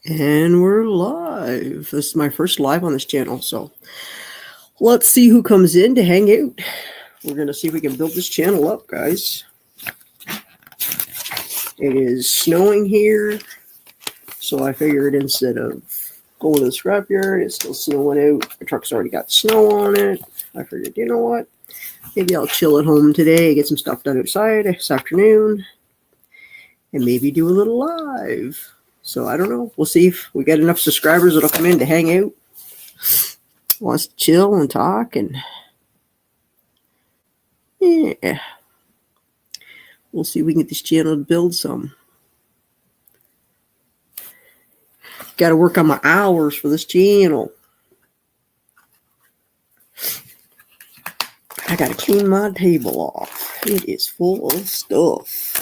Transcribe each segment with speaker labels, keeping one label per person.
Speaker 1: And we're live. This is my first live on this channel, so let's see who comes in to hang out. We're going to see if we can build this channel up, guys. It is snowing here, so I figured instead of going to the scrapyard, it's still snowing out. The truck's already got snow on it. I figured, you know what? Maybe I'll chill at home today, get some stuff done outside this afternoon, and maybe do a little live. So I don't know. We'll see if we get enough subscribers that'll come in to hang out. Wants to chill and talk, and yeah. We'll see if we can get this channel to build some. Got to work on my hours for this channel. I got to clean my table off. It is full of stuff.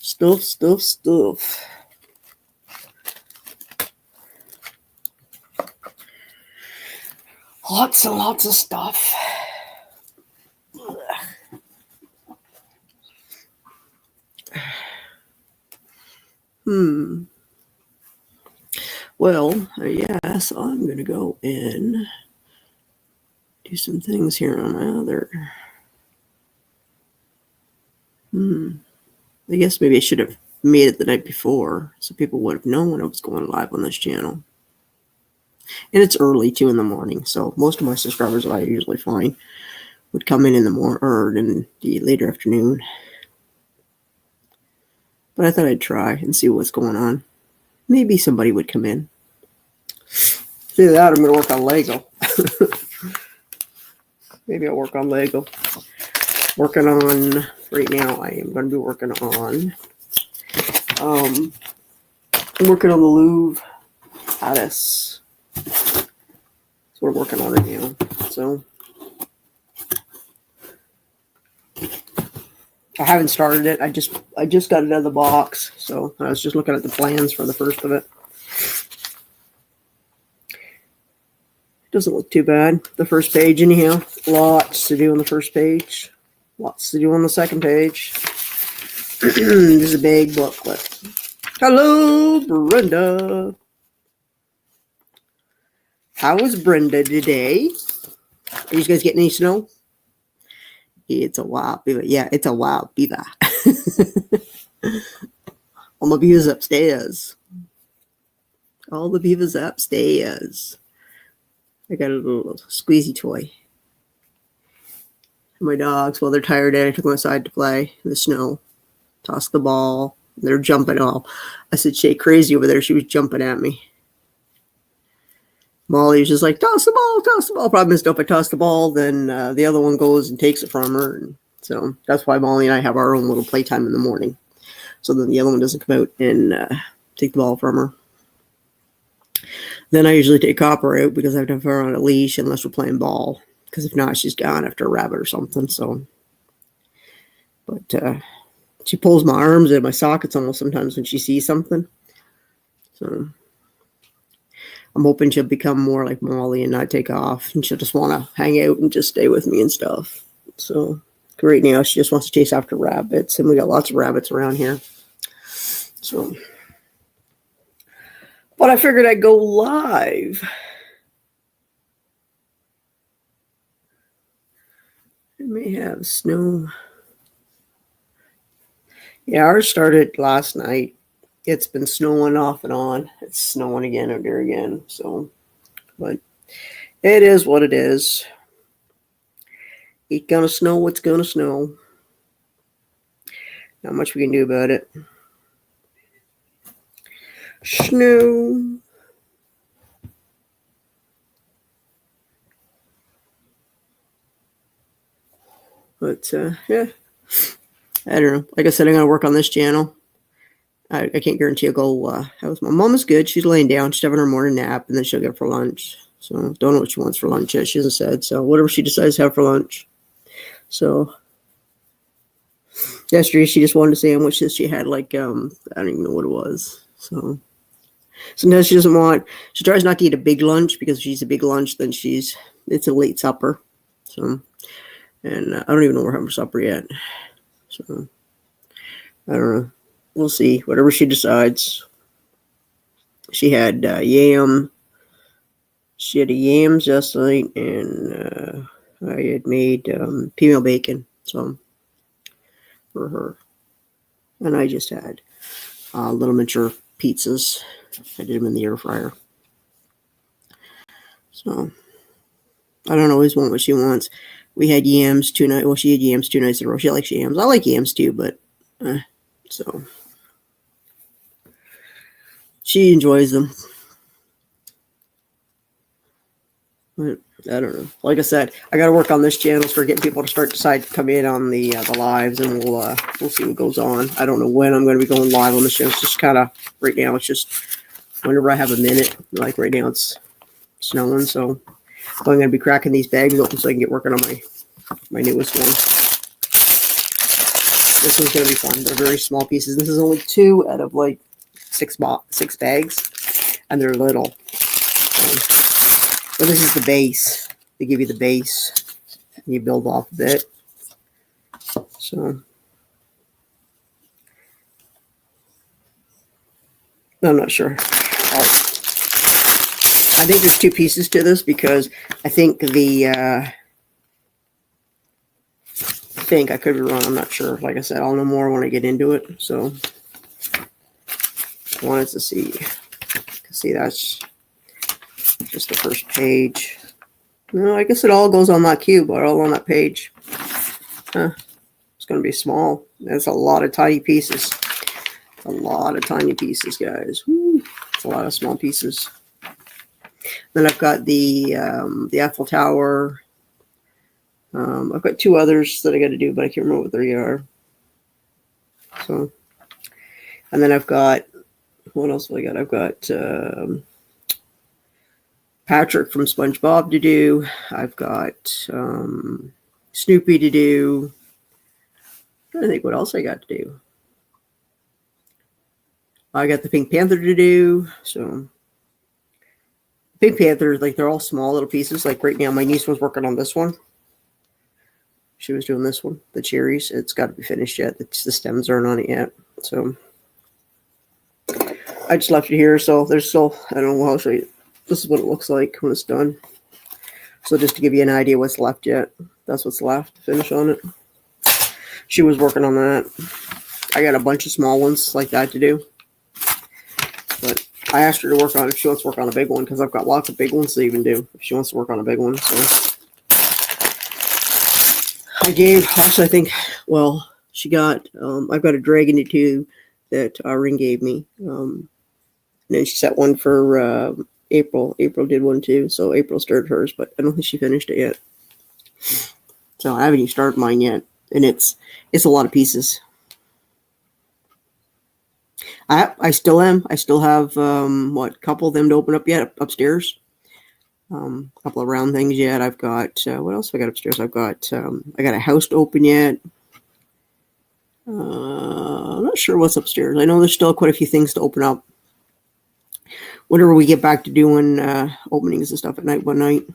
Speaker 1: Stuff. Lots and lots of stuff. Well, yeah, so I'm going to go and do some things here on my other. I guess maybe I should have made it the night before so people would have known I was going live on this channel. And it's early, 2 in the morning, so most of my subscribers that I usually find would come in the morning or in the later afternoon. But I thought I'd try and see what's going on. Maybe somebody would come in. See that, I'm going to work on Lego. Maybe I'll work on Lego. Working on, right now, I am going to be working on, I'm working on the Louvre Attis. That's what I'm working on right now. So, I haven't started it. I just got it out of the box. So, I was just looking at the plans for the first of it. Doesn't look too bad. The first page, anyhow. Lots to do on the first page. Lots to do on the second page. This is a big booklet. Hello, Brenda. How is Brenda today? Are you guys getting any snow? It's a wild beaver. Yeah, it's a wild beaver. All the beavers upstairs. All the beavers upstairs. I got a little squeezy toy. My dogs, while they're tired, I took them outside to play in the snow. Tossed the ball. They're jumping all. I said, "Shay, crazy over there." She was jumping at me. Molly was just like, toss the ball, toss the ball. Problem is, if I toss the ball, then the other one goes and takes it from her. And so that's why Molly and I have our own little playtime in the morning. So then the other one doesn't come out and take the ball from her. Then I usually take Copper out because I have to have her on a leash unless we're playing ball. Because if not, she's gone after a rabbit or something. So, but she pulls my arms and my sockets almost sometimes when she sees something. So I'm hoping she'll become more like Molly and not take off. And she'll just want to hang out and just stay with me and stuff. So right now she just wants to chase after rabbits. And we got lots of rabbits around here. So, but I figured I'd go live. I may have snow. Yeah, ours started last night. It's been snowing off and on. It's snowing again out there again. So, but it is what it is. It's gonna snow. It's gonna snow. Not much we can do about it. Snow. But yeah, I don't know. Like I said, I'm gonna work on this channel. I can't guarantee I'll go. My mom is good. She's laying down. She's having her morning nap, and then she'll get for lunch. So don't know what she wants for lunch yet. She hasn't said. So whatever she decides to have for lunch. So yesterday she just wanted a sandwich that she had like I don't even know what it was. So sometimes she doesn't want. She tries not to eat a big lunch because if she's a big lunch, then it's a late supper. So and I don't even know we're having supper yet. So I don't know. We'll see. Whatever she decides. She had yam. She had a yams yesterday, and I had made female bacon, so for her. And I just had little miniature pizzas. I did them in the air fryer. So I don't always want what she wants. We had yams 2 nights. Well, she had yams 2 nights in a row. She likes yams. I like yams too, but so she enjoys them. But I don't know. Like I said, I got to work on this channel for getting people to decide to come in on the lives, and we'll see what goes on. I don't know when I'm going to be going live on the show. It's just kind of right now. It's just whenever I have a minute. Like right now, it's snowing, so I'm going to be cracking these bags open so I can get working on my newest one. This one's going to be fun. They're very small pieces. This is only 2 out of like 6 bags, and they're little. But this is the base. They give you the base, and you build off of it. So I'm not sure. I think there's 2 pieces to this because I think I could be wrong. I'm not sure. Like I said, I'll know more when I get into it. So I wanted to see. See, that's just the first page. No, I guess it all goes on that cube or all on that page. It's going to be small. That's a lot of tiny pieces. A lot of tiny pieces, guys. Woo. It's a lot of small pieces. Then I've got the Eiffel Tower. I've got 2 others that I got to do, but I can't remember what they are. So, and then I've got, what else have I got? I've got Patrick from SpongeBob to do. I've got Snoopy to do. I'm trying to think what else I got to do. I got the Pink Panther to do. So Pink Panther, like they're all small little pieces. Like right now, my niece was working on this one. She was doing this one, the cherries. It's got to be finished yet. The stems aren't on it yet. So I just left it here. So there's still, I don't know, I'll show you. This is what it looks like when it's done. So just to give you an idea what's left yet. That's what's left to finish on it. She was working on that. I got a bunch of small ones like that to do. But I asked her to work on it if she wants to work on a big one because I've got lots of big ones to even do if she wants to work on a big one. So I gave, actually I think, well, she got, I've got a dragon to do that Ring gave me. And then she set one for April. April did one too. So April started hers, but I don't think she finished it yet. So I haven't even started mine yet. And it's a lot of pieces. I still am. I still have, a couple of them to open up yet upstairs. A couple of round things yet. I've got, what else have I got upstairs? I've got, I got a house to open yet. I'm not sure what's upstairs. I know there's still quite a few things to open up. Whenever we get back to doing openings and stuff at night, 1 night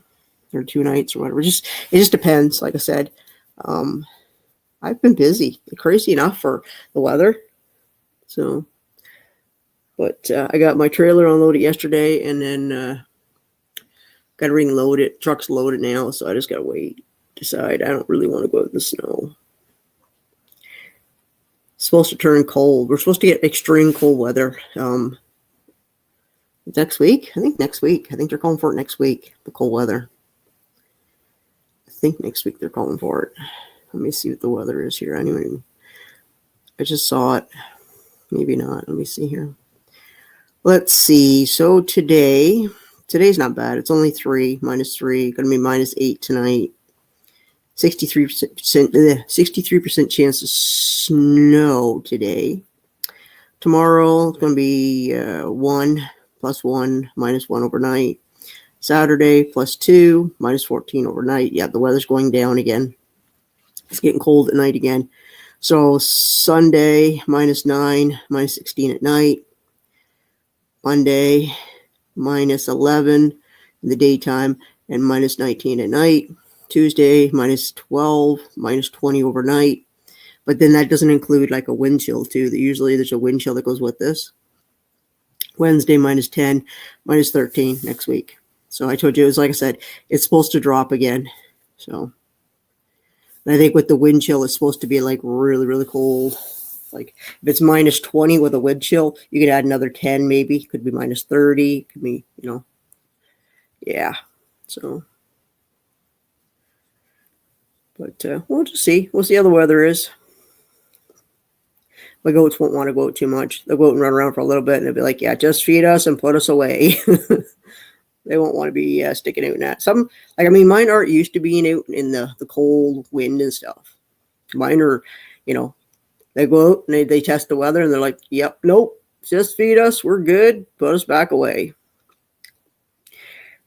Speaker 1: or 2 nights or whatever. It just depends. Like I said, I've been busy, crazy enough for the weather. So, but I got my trailer unloaded yesterday, and then got to ring load it. Truck's loaded now, so I just got to wait. Decide. I don't really want to go out in the snow. It's supposed to turn cold. We're supposed to get extreme cold weather. Next week? I think next week. I think they're calling for it next week, the cold weather. I think next week they're calling for it. Let me see what the weather is here. Anyway, I just saw it. Maybe not. Let me see here. Let's see. So today's not bad. It's only -3. Going to be -8 tonight. 63% chance of snow today. Tomorrow it's going to be 1 +1 -1 overnight. Saturday +2 -14 overnight. Yeah, the weather's going down again. It's getting cold at night again. So Sunday -9 -16 at night. Monday -11 in the daytime and -19 at night. Tuesday -12 -20 overnight. But then that doesn't include like a wind chill too. Usually there's a wind chill that goes with this. Wednesday -10, -13 next week. So I told you, it was like I said, it's supposed to drop again. So I think with the wind chill, it's supposed to be like really, really cold. Like if it's -20 with a wind chill, you could add another 10 maybe. Could be -30. Could be, yeah. So, but we'll just see. We'll see how the weather is. My goats won't want to go out too much. They'll go out and run around for a little bit, and they'll be like, "Yeah, just feed us and put us away." They won't want to be sticking out in that. Mine aren't used to being out in the cold wind and stuff. Mine are, they go out and they test the weather, and they're like, "Yep, nope, just feed us. We're good. Put us back away."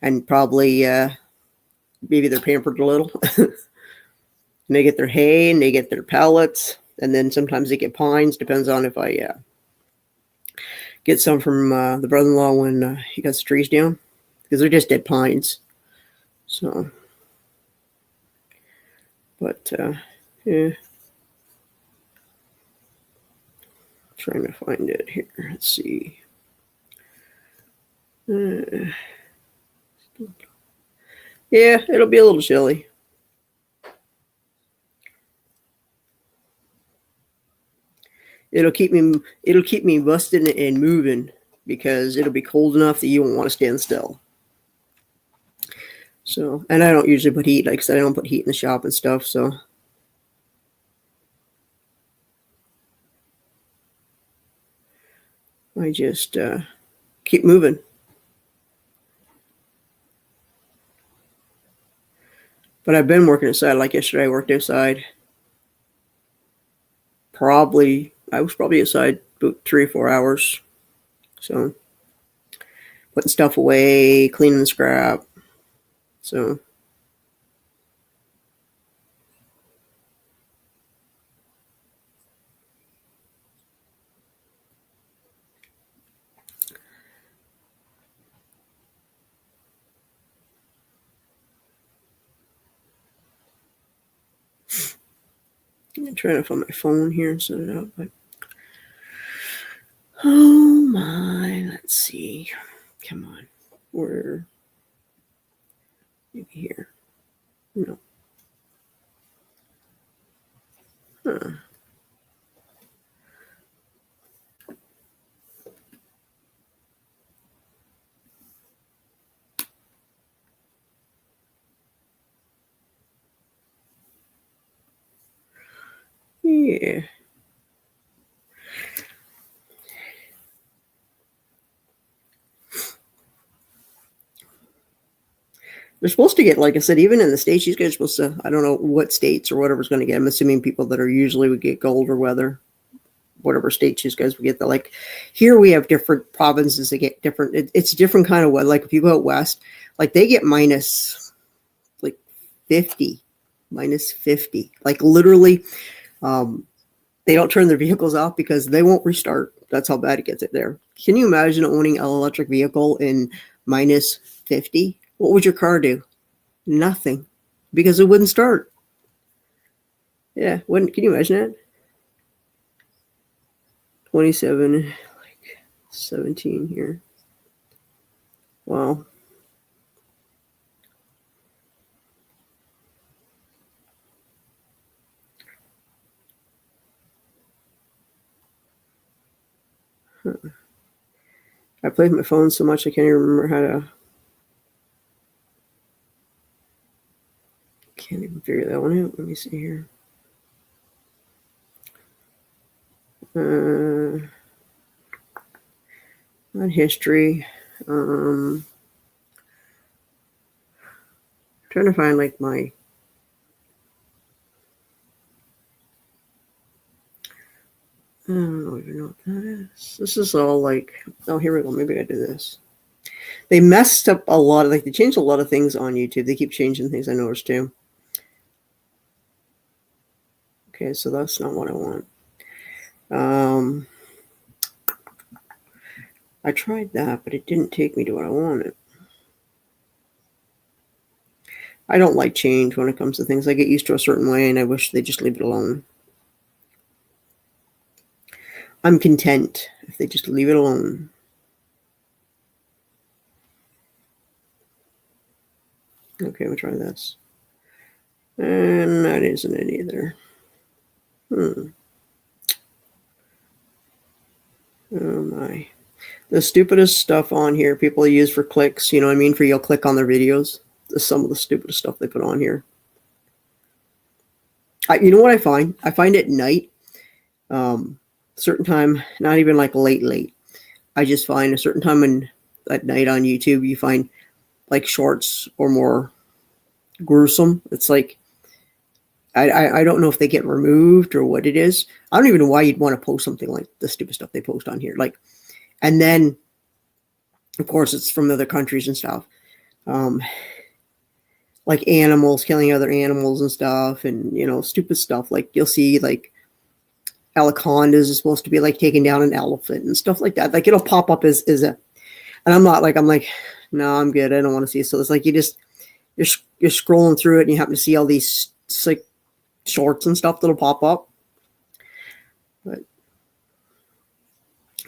Speaker 1: And probably maybe they're pampered a little. And they get their hay and they get their pellets. And then sometimes they get pines. Depends on if I get some from the brother-in-law when he cuts the trees down. Because they're just dead pines. So. But, yeah. Trying to find it here. Let's see. Yeah, it'll be a little chilly. It'll keep me busting and moving because it'll be cold enough that you won't want to stand still. So, and I don't usually put heat, like I said, I don't put heat in the shop and stuff, so. I just keep moving. But I've been working outside. Like yesterday, I worked outside. I was probably outside about 3 or 4 hours. So, putting stuff away, cleaning the scrap. So. I'm trying to find my phone here and set it up. But oh my, let's see. Come on. Where? Maybe here. No. Huh. Yeah. They're supposed to get, like I said, even in the states, these guys are supposed to, I don't know what states or whatever's going to get. I'm assuming people that are usually would get colder weather, whatever states these guys would get. Like here we have different provinces that get different. It's a different kind of weather. Like if you go out west, like they get minus like 50, -50. Like literally, they don't turn their vehicles off because they won't restart. That's how bad it gets it there. Can you imagine owning an electric vehicle in -50? What would your car do? Nothing, because it wouldn't start. Yeah, can you imagine that? 27, like 17 here. Wow. Huh. I played with my phone so much I can't even remember how to. Can't even figure that one out. Let me see here. Not history. Trying to find like my. I don't even know what that is. This is all like. Oh, here we go. Maybe I do this. They messed up a lot. They changed a lot of things on YouTube. They keep changing things. I noticed too. Okay, so that's not what I want. I tried that, but it didn't take me to what I wanted. I don't like change when it comes to things. I get used to a certain way, and I wish they just leave it alone. I'm content if they just leave it alone. Okay, we'll try this. And that isn't it either. Oh my. The stupidest stuff on here people use for clicks, you know what I mean? For you'll click on their videos. Some of the stupidest stuff they put on here. You know what I find? I find at night, certain time, not even like late. I just find a certain time at night on YouTube, you find like shorts or more gruesome. It's like, I don't know if they get removed or what it is. I don't even know why you'd want to post something like the stupid stuff they post on here. Like, and then, of course, it's from other countries and stuff. Like animals, killing other animals and stuff, and, you know, stupid stuff. Like, you'll see, like, anacondas is supposed to be, like, taking down an elephant and stuff like that. Like, it'll pop up as a, and I'm like, no, I'm good. I don't want to see it. So it's like, you're scrolling through it and you happen to see all these, like, shorts and stuff that'll pop up. But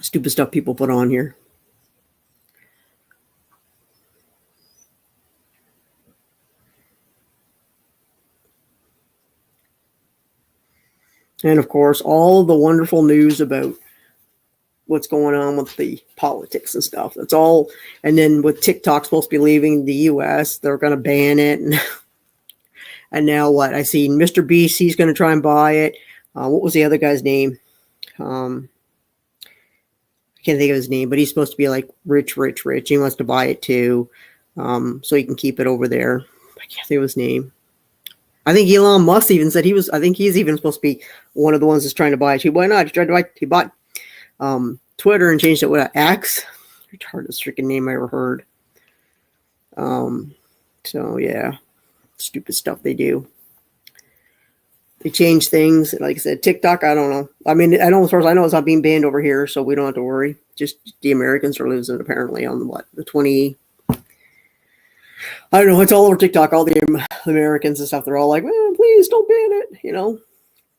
Speaker 1: stupid stuff people put on here. And of course, all the wonderful news about what's going on with the politics and stuff. That's all. And then with TikTok supposed to be leaving the US, they're going to ban it. And now what? I see Mr. Beast, he's going to try and buy it. What was the other guy's name? I can't think of his name, but he's supposed to be like rich. He wants to buy it too, so he can keep it over there. I can't think of his name. I think Elon Musk even said I think he's even supposed to be one of the ones that's trying to buy it too. Why not? He bought Twitter and changed it with X. Retarded freaking name I ever heard. So yeah, stupid stuff they do. They change things. Like I said, TikTok, I don't know. I mean, I know as far as I know, it's not being banned over here, so we don't have to worry. Just the Americans are losing apparently on the 20. I don't know. It's all over TikTok. All the Americans and stuff, they're all like, please don't ban it, you know?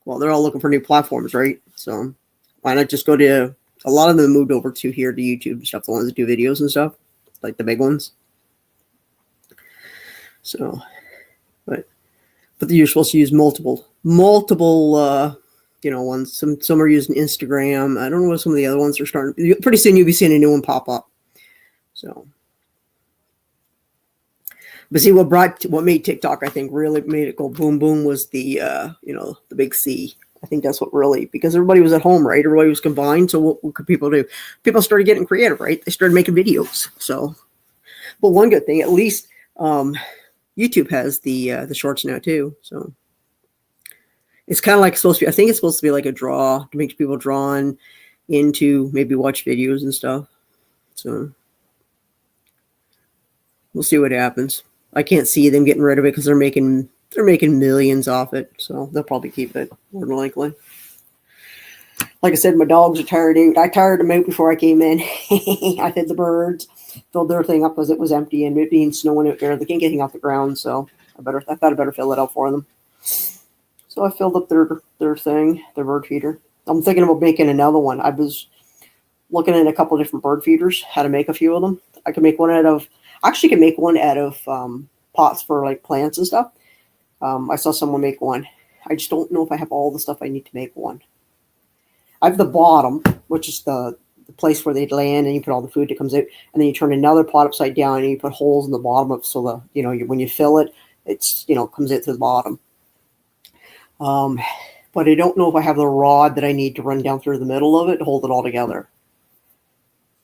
Speaker 1: Well, they're all looking for new platforms, right? So why not just go to, a lot of them moved over to here to YouTube and stuff, the ones that do videos and stuff, like the big ones. So, but you're supposed to use multiple, you know, ones. Some are using Instagram. I don't know what some of the other ones are starting. Pretty soon you'll be seeing a new one pop up. So, but see, what made TikTok, I think, really made it go boom boom was the you know, the big C. I think that's what really, because everybody was at home, right? Everybody was combined. So what could people do? People started getting creative, right? They started making videos. So, but one good thing, at least, YouTube has the shorts now too. So it's kind of like supposed to be. I think it's supposed to be like a draw to make people drawn into maybe watch videos and stuff. So we'll see what happens. I can't see them getting rid of it because they're making millions off it. So they'll probably keep it more than likely. Like I said, my dogs are tired out. I tired them out before I came in. I fed the birds, filled their thing up because it was empty and it being snowing out there. They can't get anything off the ground, so I thought I better fill it up for them. So I filled up their thing, their bird feeder. I'm thinking about making another one. I was looking at a couple of different bird feeders, how to make a few of them. I can make one out of pots for like plants and stuff. I saw someone make one. I just don't know if I have all the stuff I need to make one. I have the bottom, which is the place where they'd land, and you put all the food that comes out, and then you turn another pot upside down, and you put holes in the bottom of, so the, you know, when you fill it, it's, you know, comes out to the bottom. But I don't know if I have the rod that I need to run down through the middle of it to hold it all together.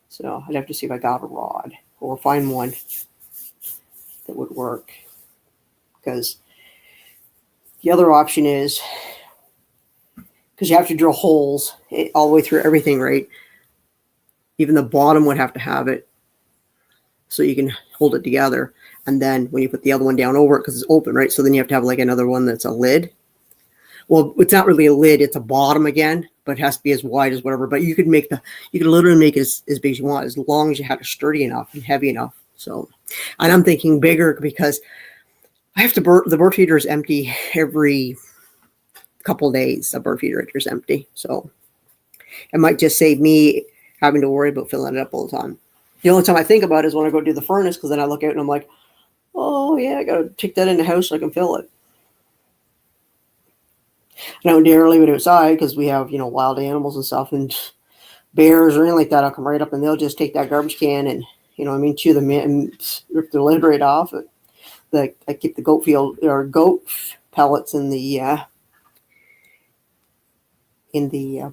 Speaker 1: So I'd have to see if I got a rod or find one that would work. Because the other option is, because you have to drill holes all the way through everything, right? Even the bottom would have to have it so you can hold it together. And then when you put the other one down over it, because it's open, right? So then you have to have like another one that's a lid. Well, it's not really a lid, it's a bottom again, but it has to be as wide as whatever. But you could literally make it as big as you want, as long as you had it sturdy enough and heavy enough. So, and I'm thinking bigger because I have to the bird feeder is empty every couple of days. The bird feeder is empty. So it might just save me having to worry about filling it up all the time. The only time I think about it is when I go do the furnace, because then I look out and I'm like, Oh yeah, I gotta take that in the house so I can fill it. I don't dare leave it outside because we have, wild animals and stuff, and bears or anything like that. I'll come right up and they'll just take that garbage can and, chew them in and rip the lid right off it. I keep the goat pellets in the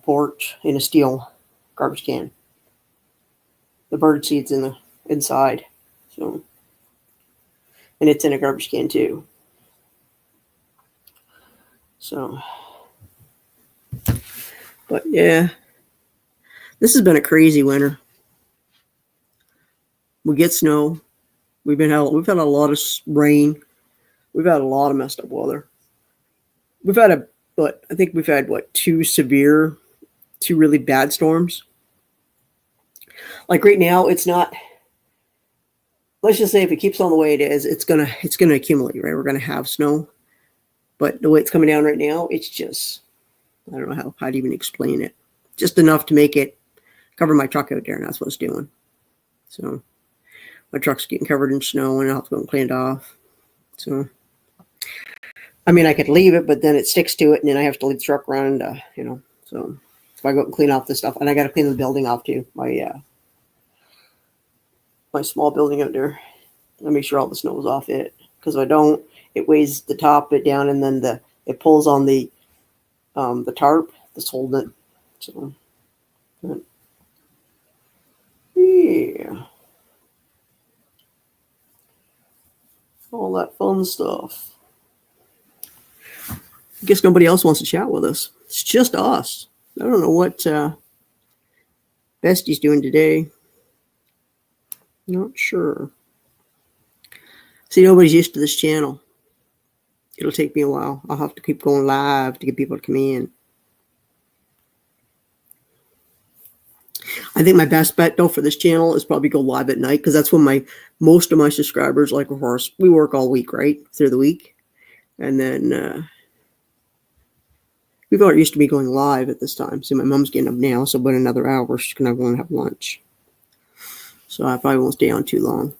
Speaker 1: porch in a steel garbage can. The bird seeds in the inside, so and it's in a garbage can too. So, but yeah, this has been a crazy winter. We get snow. We've had a lot of rain. We've had a lot of messed up weather. I think we've had two really bad storms. Like right now, it's not. Let's just say if it keeps on the way it is, it's gonna accumulate, right? We're gonna have snow, but the way it's coming down right now, it's just I don't know how to even explain it. Just enough to make it cover my truck out there, and that's what it's doing. So my truck's getting covered in snow, and I'll have to go and clean it off. So I mean, I could leave it, but then it sticks to it, and then I have to leave the truck around, So if I go and clean off this stuff, and I got to clean the building off too, my small building out there. I make sure all the snow is off it, because if I don't, it weighs the top of it down, and then it pulls on the tarp that's holding it. So, yeah, all that fun stuff. I guess nobody else wants to chat with us. It's just us. I don't know what Bestie's doing today. Not sure. See, nobody's used to this channel. It'll take me a while. I'll have to keep going live to get people to come in. I think my best bet, though, for this channel is probably go live at night, because that's when most of my subscribers, like, of course, we work all week, right, through the week. And then we've already used to be going live at this time. See, my mom's getting up now, so about another hour, she's going to go and have lunch. So I probably won't stay on too long.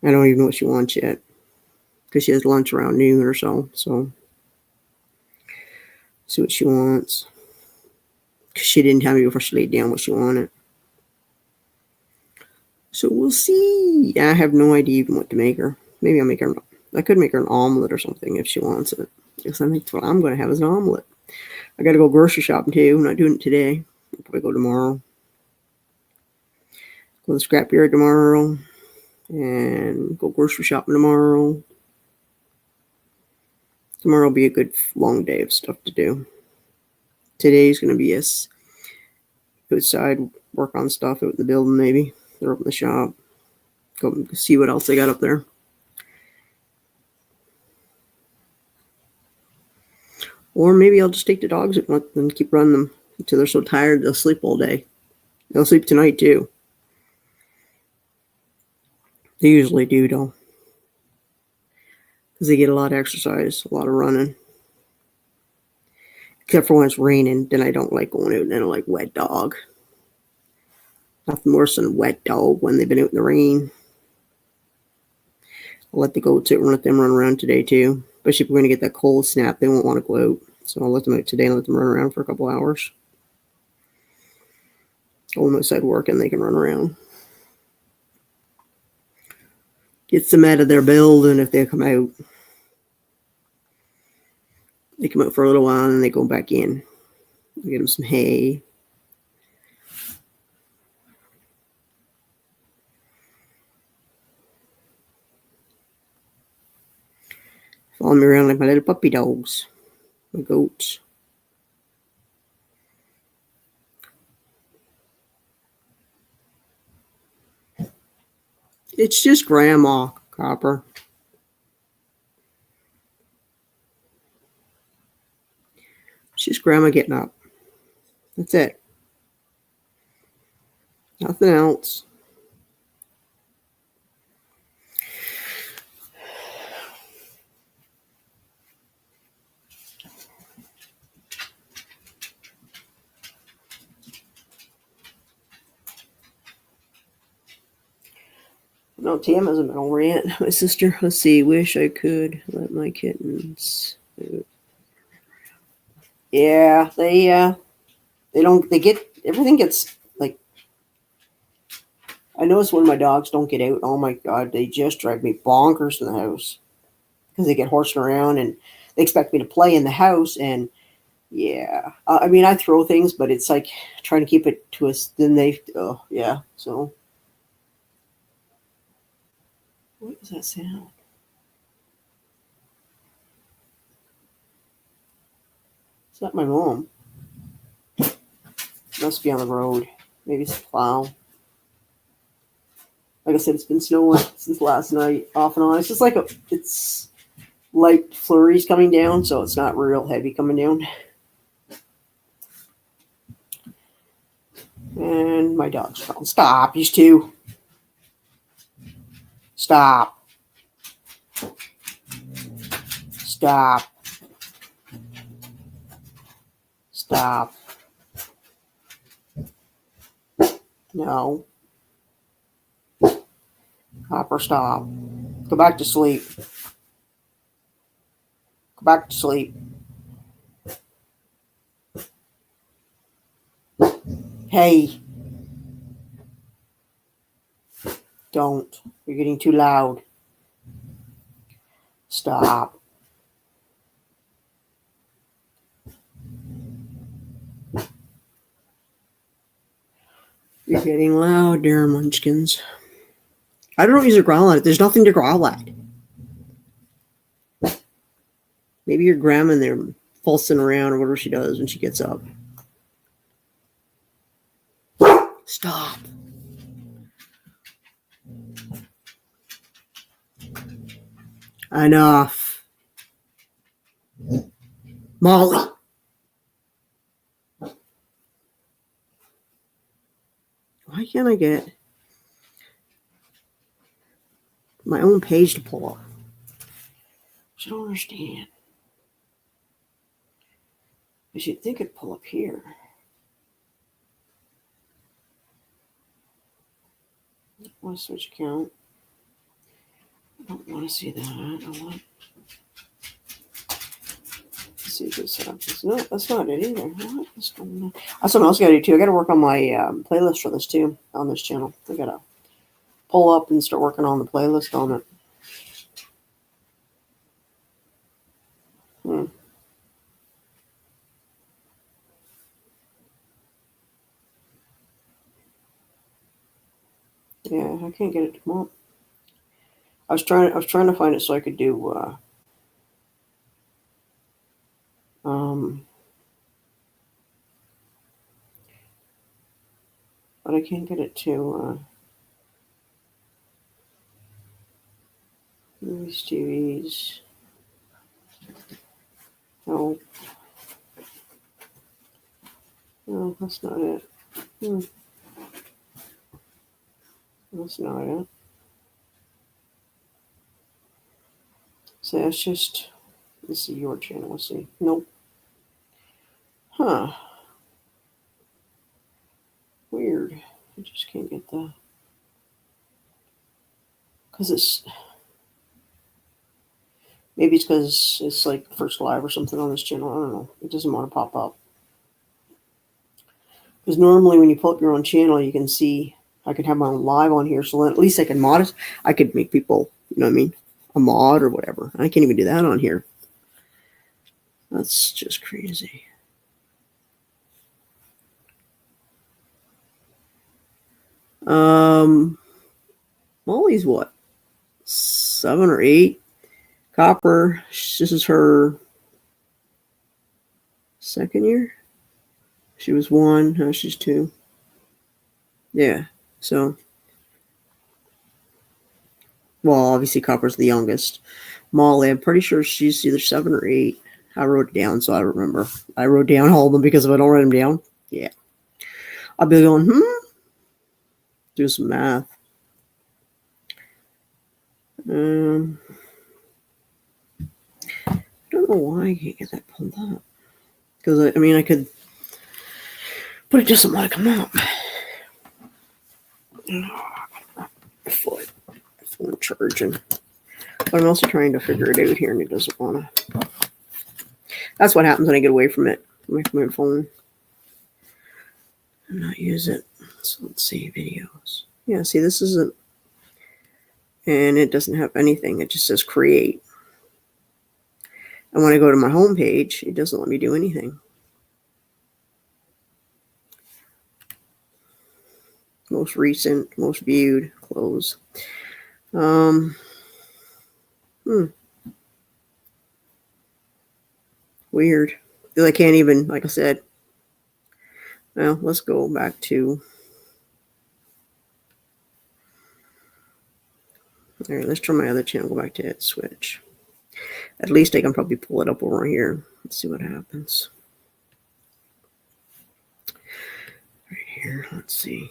Speaker 1: I don't even know what she wants yet, because she has lunch around noon or so. So see what she wants. Because she didn't tell me before she laid down what she wanted. So we'll see. I have no idea even what to make her. Maybe I could make her an omelet or something if she wants it. Because I think that's what I'm going to have is an omelet. I got to go grocery shopping too. I'm not doing it today. I'll probably go tomorrow. Go to the scrapyard tomorrow. And go grocery shopping tomorrow. Tomorrow will be a good long day of stuff to do. Today's going to be outside, work on stuff out in the building maybe. They're open the shop. Go see what else they got up there. Or maybe I'll just take the dogs and keep running them until they're so tired they'll sleep all day. They'll sleep tonight too. They usually do, though. Because they get a lot of exercise, a lot of running. Except for when it's raining, then I don't like going out, and I don't like wet dog. Nothing worse than wet dog when they've been out in the rain. I'll let the goats out and let them run around today too. Especially if we're going to get that cold snap, they won't want to go out. So I'll let them out today and let them run around for a couple hours. Go on outside working, they can run around. Gets them out of their building if they come out. They come out for a little while and then they go back in. We'll get them some hay. Follow me around like my little puppy dogs. My goats. It's just Grandma, Copper. It's just Grandma getting up. That's it. Nothing else. No, Tam hasn't been over yet. My sister, let's see, wish I could let my kittens. Yeah, they don't, they get, everything gets, like, I notice when my dogs don't get out, oh my God, they just drive me bonkers in the house. Because they get horsing around and they expect me to play in the house. And yeah, I mean, I throw things, but it's like trying to keep it to us. Then they, oh, yeah. So, what does that sound? It's not my mom. Must be on the road. Maybe it's a plow. Like I said, it's been snowing since last night, off and on. It's just like it's light flurries coming down, so it's not real heavy coming down. And my dog's calling. Stop, these two. Stop. Stop. Stop. No. Hopper, stop. Go back to sleep. Go back to sleep. Hey. Don't. You're getting too loud. Stop. You're getting loud there, munchkins. I don't use a growl at it. There's nothing to growl at. Maybe your grandma in there fussing around or whatever she does when she gets up. Stop. Enough. Molly. Why can't I get my own page to pull up? I don't understand. I should think it'd pull up here. I want to switch account. I don't want to see that. I want to see if it's set up. No, that's not it either. What's going on? That's something else I got to do too. I got to work on my playlist for this too on this channel. I got to pull up and start working on the playlist on it. Yeah, I can't get it to come up. I was trying to find it so I could do but I can't get it to movies, TVs. No. No, that's not it. That's not it. So that's just, let's see your channel. Let's see. Nope. Huh. Weird. I just can't get the, because it's, maybe it's because it's like first live or something on this channel. I don't know. It doesn't want to pop up. Because normally when you pull up your own channel, you can see, I could have my own live on here. So then at least I can mod it. I could make people, you know what I mean? A mod or whatever. I can't even do that on here. That's just crazy. Molly's what? 7 or 8. Copper. This is her second year. She was 1. Now she's 2. Yeah. So, well, obviously Copper's the youngest. Molly, I'm pretty sure she's either 7 or 8. I wrote it down, so I remember. I wrote down all of them because if I don't write them down, yeah, I'll be going, do some math. I don't know why I can't get that pulled up. Because, I mean, I could, but it doesn't want to come up. Foot. phone charging. But I'm also trying to figure it out here, and it doesn't want to. That's what happens when I get away from it, away from my phone, and not use it. So let's see, videos. Yeah, see, this isn't, and it doesn't have anything. It just says create. And when I go to my home page, it doesn't let me do anything. Most recent, most viewed, close. Weird. I can't even, like I said. Well, let's go back to. All right, let's try my other channel. Go back to it. Switch. At least I can probably pull it up over here. Let's see what happens. Right here. Let's see.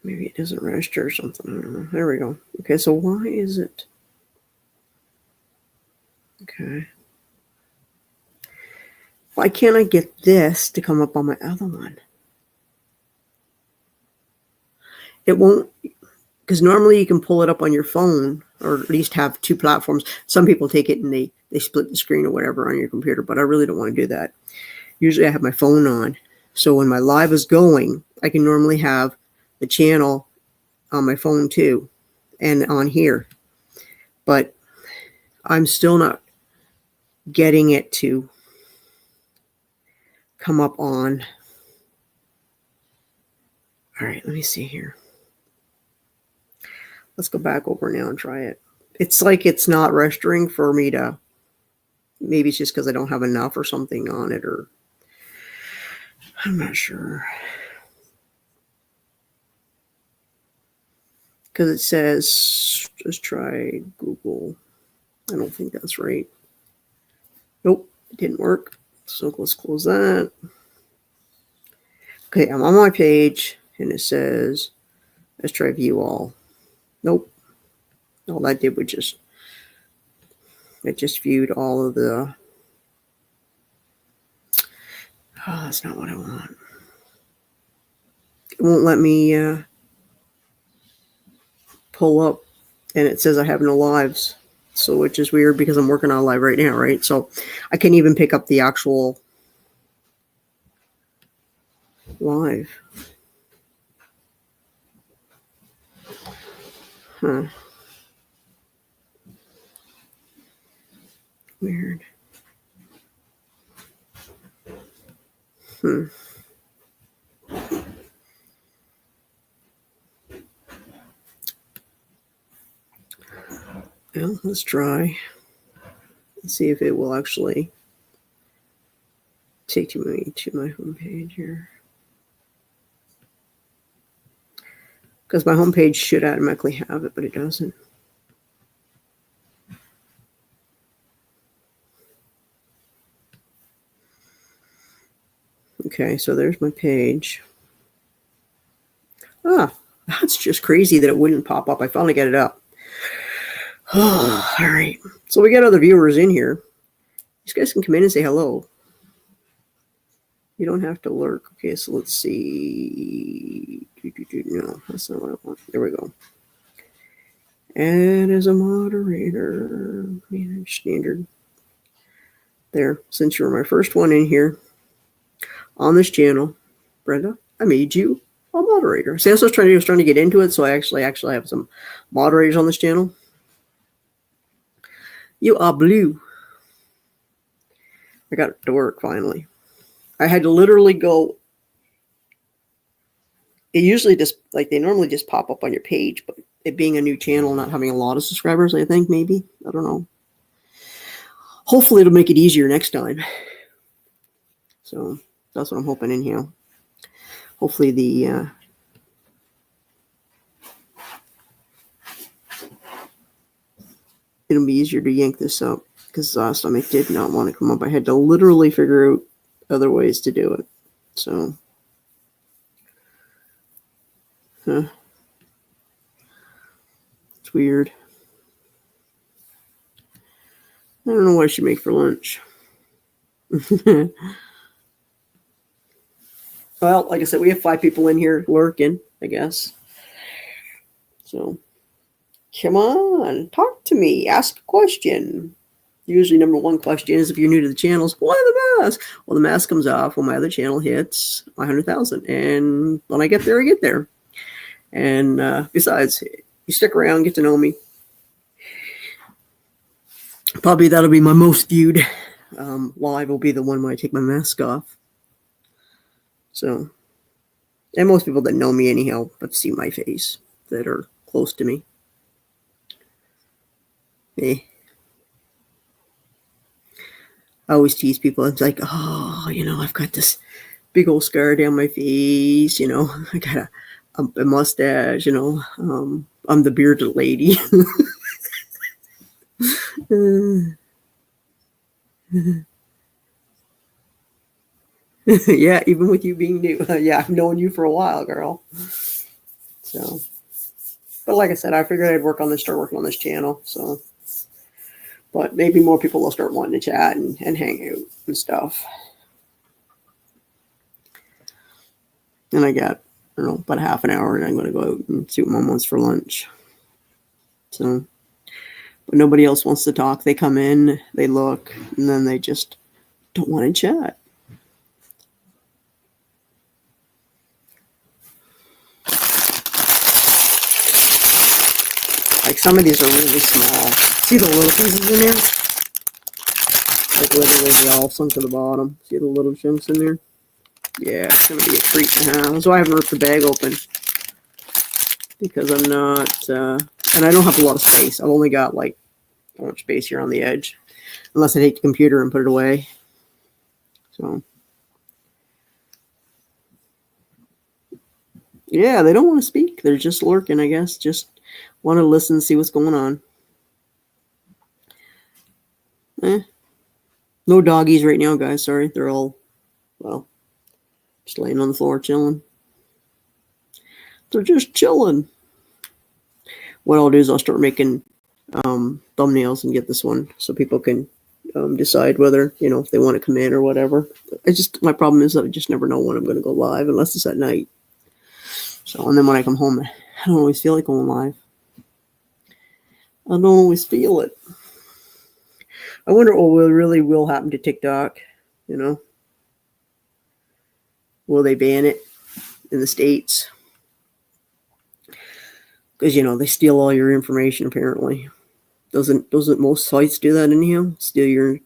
Speaker 1: Maybe it doesn't register or something. I don't know. There we go. Okay, so why is it? Okay. Why can't I get this to come up on my other one? It won't, because normally you can pull it up on your phone, or at least have two platforms. Some people take it and they split the screen or whatever on your computer, but I really don't want to do that. Usually I have my phone on. So when my live is going, I can normally have the channel on my phone too, and on here. But I'm still not getting it to come up on. All right, let me see here. Let's go back over now and try it. It's like it's not registering for me to, maybe it's just because I don't have enough or something on it, or I'm not sure. Because it says, just try Google. I don't think that's right. Nope, it didn't work. So let's close that. Okay, I'm on my page, and it says, let's try view all. Nope. All that did was just, it just viewed all of the, oh, that's not what I want. It won't let me pull up, and it says I have no lives. So, which is weird because I'm working on a live right now, right? So I can't even pick up the actual live. Huh. Weird. Well, let's try. Let's see if it will actually take me to my homepage here. Because my homepage should automatically have it, but it doesn't. Okay, so there's my page. Ah, that's just crazy that it wouldn't pop up. I finally got it up. Oh, all right. So we got other viewers in here. These guys can come in and say hello. You don't have to lurk. Okay, so let's see. No, that's not what I want. There we go. And as a moderator, manage standard. There, since you're my first one in here on this channel, Brenda, I made you a moderator. See, that's what I was trying to get into it, so I actually have some moderators on this channel. You are blue. I got it to work finally. I had to literally go. It usually just, like, they normally just pop up on your page, but it being a new channel, not having a lot of subscribers, I think, maybe. I don't know. Hopefully it'll make it easier next time. So that's what I'm hoping in here. Hopefully the it'll be easier to yank this up, because last time it did not want to come up. I had to literally figure out other ways to do it. So it's weird. I don't know what I should make for lunch. Well, like I said, we have 5 people in here lurking. I guess. So, come on, talk to me, ask a question. Usually, number one question is if you're new to the channels, why the mask? Well, the mask comes off when my other channel hits 100,000. And when I get there, I get there. And besides, you stick around, get to know me. Probably that'll be my most viewed. Live will be the one when I take my mask off. So, and most people that know me anyhow have seen my face that are close to me. I always tease people. It's like, oh, I've got this big old scar down my face. I got a mustache. I'm the bearded lady. Yeah, even with you being new. Yeah, I've known you for a while, girl. So, but like I said, I figured I'd start working on this channel. So, but maybe more people will start wanting to chat and hang out and stuff. And I got, about half an hour, and I'm going to go out and see what Mom wants for lunch. So, but nobody else wants to talk. They come in, they look, and then they just don't want to chat. Like some of these are really small. See the little pieces in there? Like literally they all sunk to the bottom. See the little chunks in there? Yeah, it's going to be a treat to have. So I haven't ripped the bag open. Because I'm not, and I don't have a lot of space. I've only got like so much space here on the edge. Unless I take the computer and put it away. So. Yeah, they don't want to speak. They're just lurking, I guess. Just want to listen, see what's going on. No doggies right now, guys. Sorry. They're all, well, just laying on the floor chilling. They're just chilling. What I'll do is I'll start making thumbnails and get this one so people can decide whether, if they want to come in or whatever. My problem is that I just never know when I'm going to go live unless it's at night. So, and then when I come home, I don't always feel like going live. I don't always feel it. I wonder what really will happen to TikTok, Will they ban it in the States? Because, they steal all your information, apparently. Doesn't most sites do that anyhow? Steal your,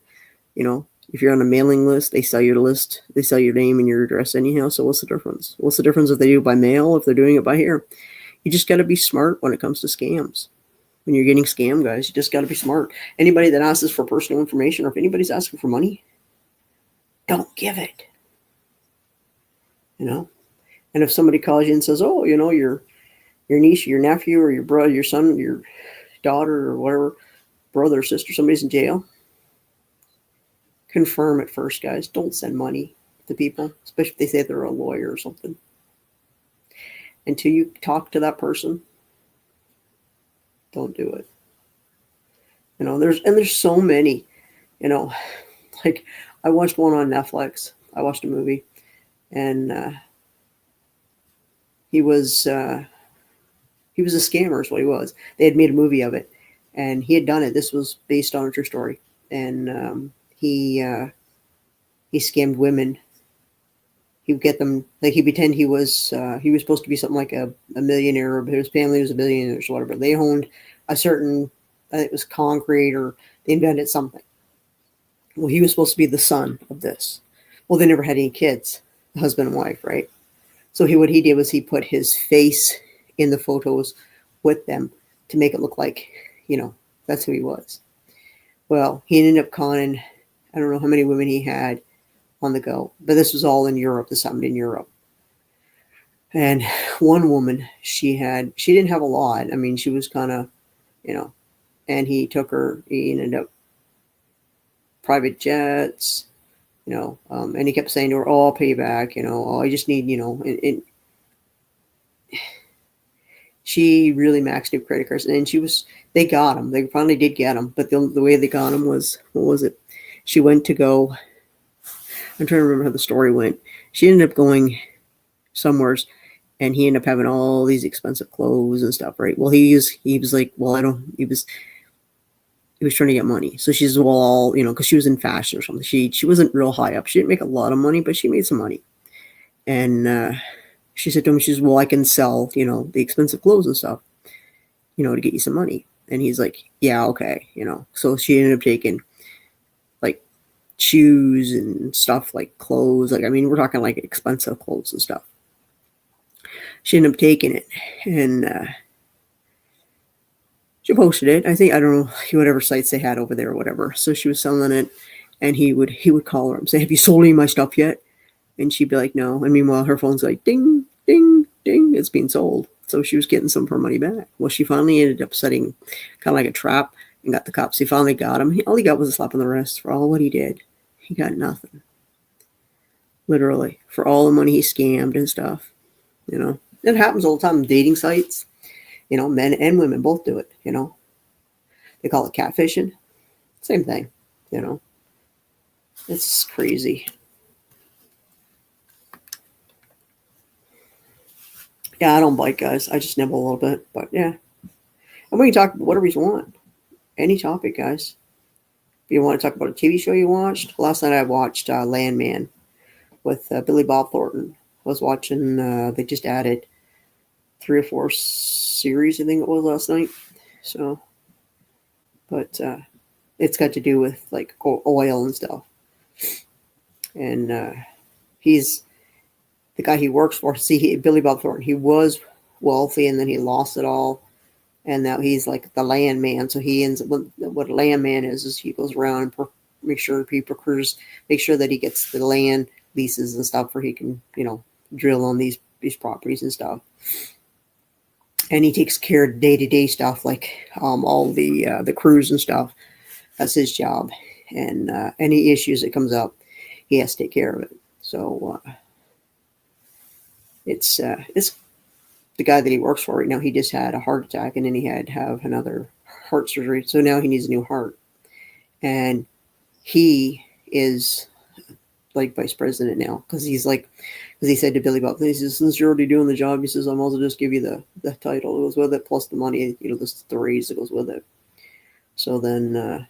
Speaker 1: if you're on a mailing list, they sell your list. They sell your name and your address anyhow. So what's the difference? What's the difference if they do it by mail, if they're doing it by here? You just got to be smart when it comes to scams. When you're getting scammed, guys, you just got to be smart. Anybody that asks for personal information, or if anybody's asking for money, don't give it. And if somebody calls you and says, oh, your niece, your nephew, or your brother, your son, your daughter, or whatever, brother or sister, somebody's in jail, confirm it first, guys. Don't send money to people, especially if they say they're a lawyer or something. Until you talk to that person, don't do it. There's so many, like I watched one on Netflix. I watched a movie, and he was a scammer is what he was. They had made a movie of it, and he had done it. This was based on a true story, and he scammed women. He would get them, like he'd pretend he was supposed to be something like a millionaire, but his family was a billionaire or whatever. They owned a certain, I think it was concrete, or they invented something. Well, he was supposed to be the son of this. Well, they never had any kids, husband and wife, right? So what he did was he put his face in the photos with them to make it look like, that's who he was. Well, he ended up conning, I don't know how many women he had on the go, but this was all in Europe. This happened in Europe. And one woman, she didn't have a lot. I mean, she was kind of, and he ended up private jets, and he kept saying to her, oh, I'll pay you back, I just need, and she really maxed out credit cards, and they got him. They finally did get him, but the way they got him was, what was it? She went to go, I'm trying to remember how the story went. She ended up going somewhere, and he ended up having all these expensive clothes and stuff, right? Well, he was like, well, I don't. He was trying to get money. So she's, well, because she was in fashion or something. She wasn't real high up. She didn't make a lot of money, but she made some money. And she said to him, she's, well, I can sell, the expensive clothes and stuff, to get you some money. And he's like, yeah, okay, So she ended up taking like shoes and stuff, like clothes. Like, I mean, we're talking like expensive clothes and stuff. She ended up taking it, and she posted it. I don't know, whatever sites they had over there or whatever. So she was selling it, and he would call her and say, have you sold any of my stuff yet? And she'd be like, no. And meanwhile, her phone's like, ding, ding, ding, it's being sold. So she was getting some of her money back. Well, she finally ended up setting kind of like a trap and got the cops. He finally got him. All he got was a slap on the wrist for all what he did. He got nothing. Literally. For all the money he scammed and stuff. It happens all the time on dating sites. Men and women both do it, They call it catfishing. Same thing, It's crazy. Yeah, I don't bite, guys. I just nibble a little bit, but yeah. And we can talk whatever you want. Any topic, guys. If you want to talk about a TV show you watched. Last night I watched Landman with Billy Bob Thornton. I was watching, they just added 3 or 4 series, I think it was last night. So, but it's got to do with like oil and stuff. And he's the guy he works for. See, Billy Bob Thornton, he was wealthy and then he lost it all. And now he's like the landman. So he ends up, what a landman is he goes around and make sure that he gets the land leases and stuff where he can, drill on these properties and stuff. And he takes care of day-to-day stuff, like all the crews and stuff. That's his job. And any issues that comes up, he has to take care of it. So it's the guy that he works for right now. He just had a heart attack, and then he had to have another heart surgery. So now he needs a new heart. And he is like vice president now, because he said to Billy Bob, he says, since you're already doing the job, he says, I might as well just give you the title. It goes with it, plus the money, the raise that goes with it. So then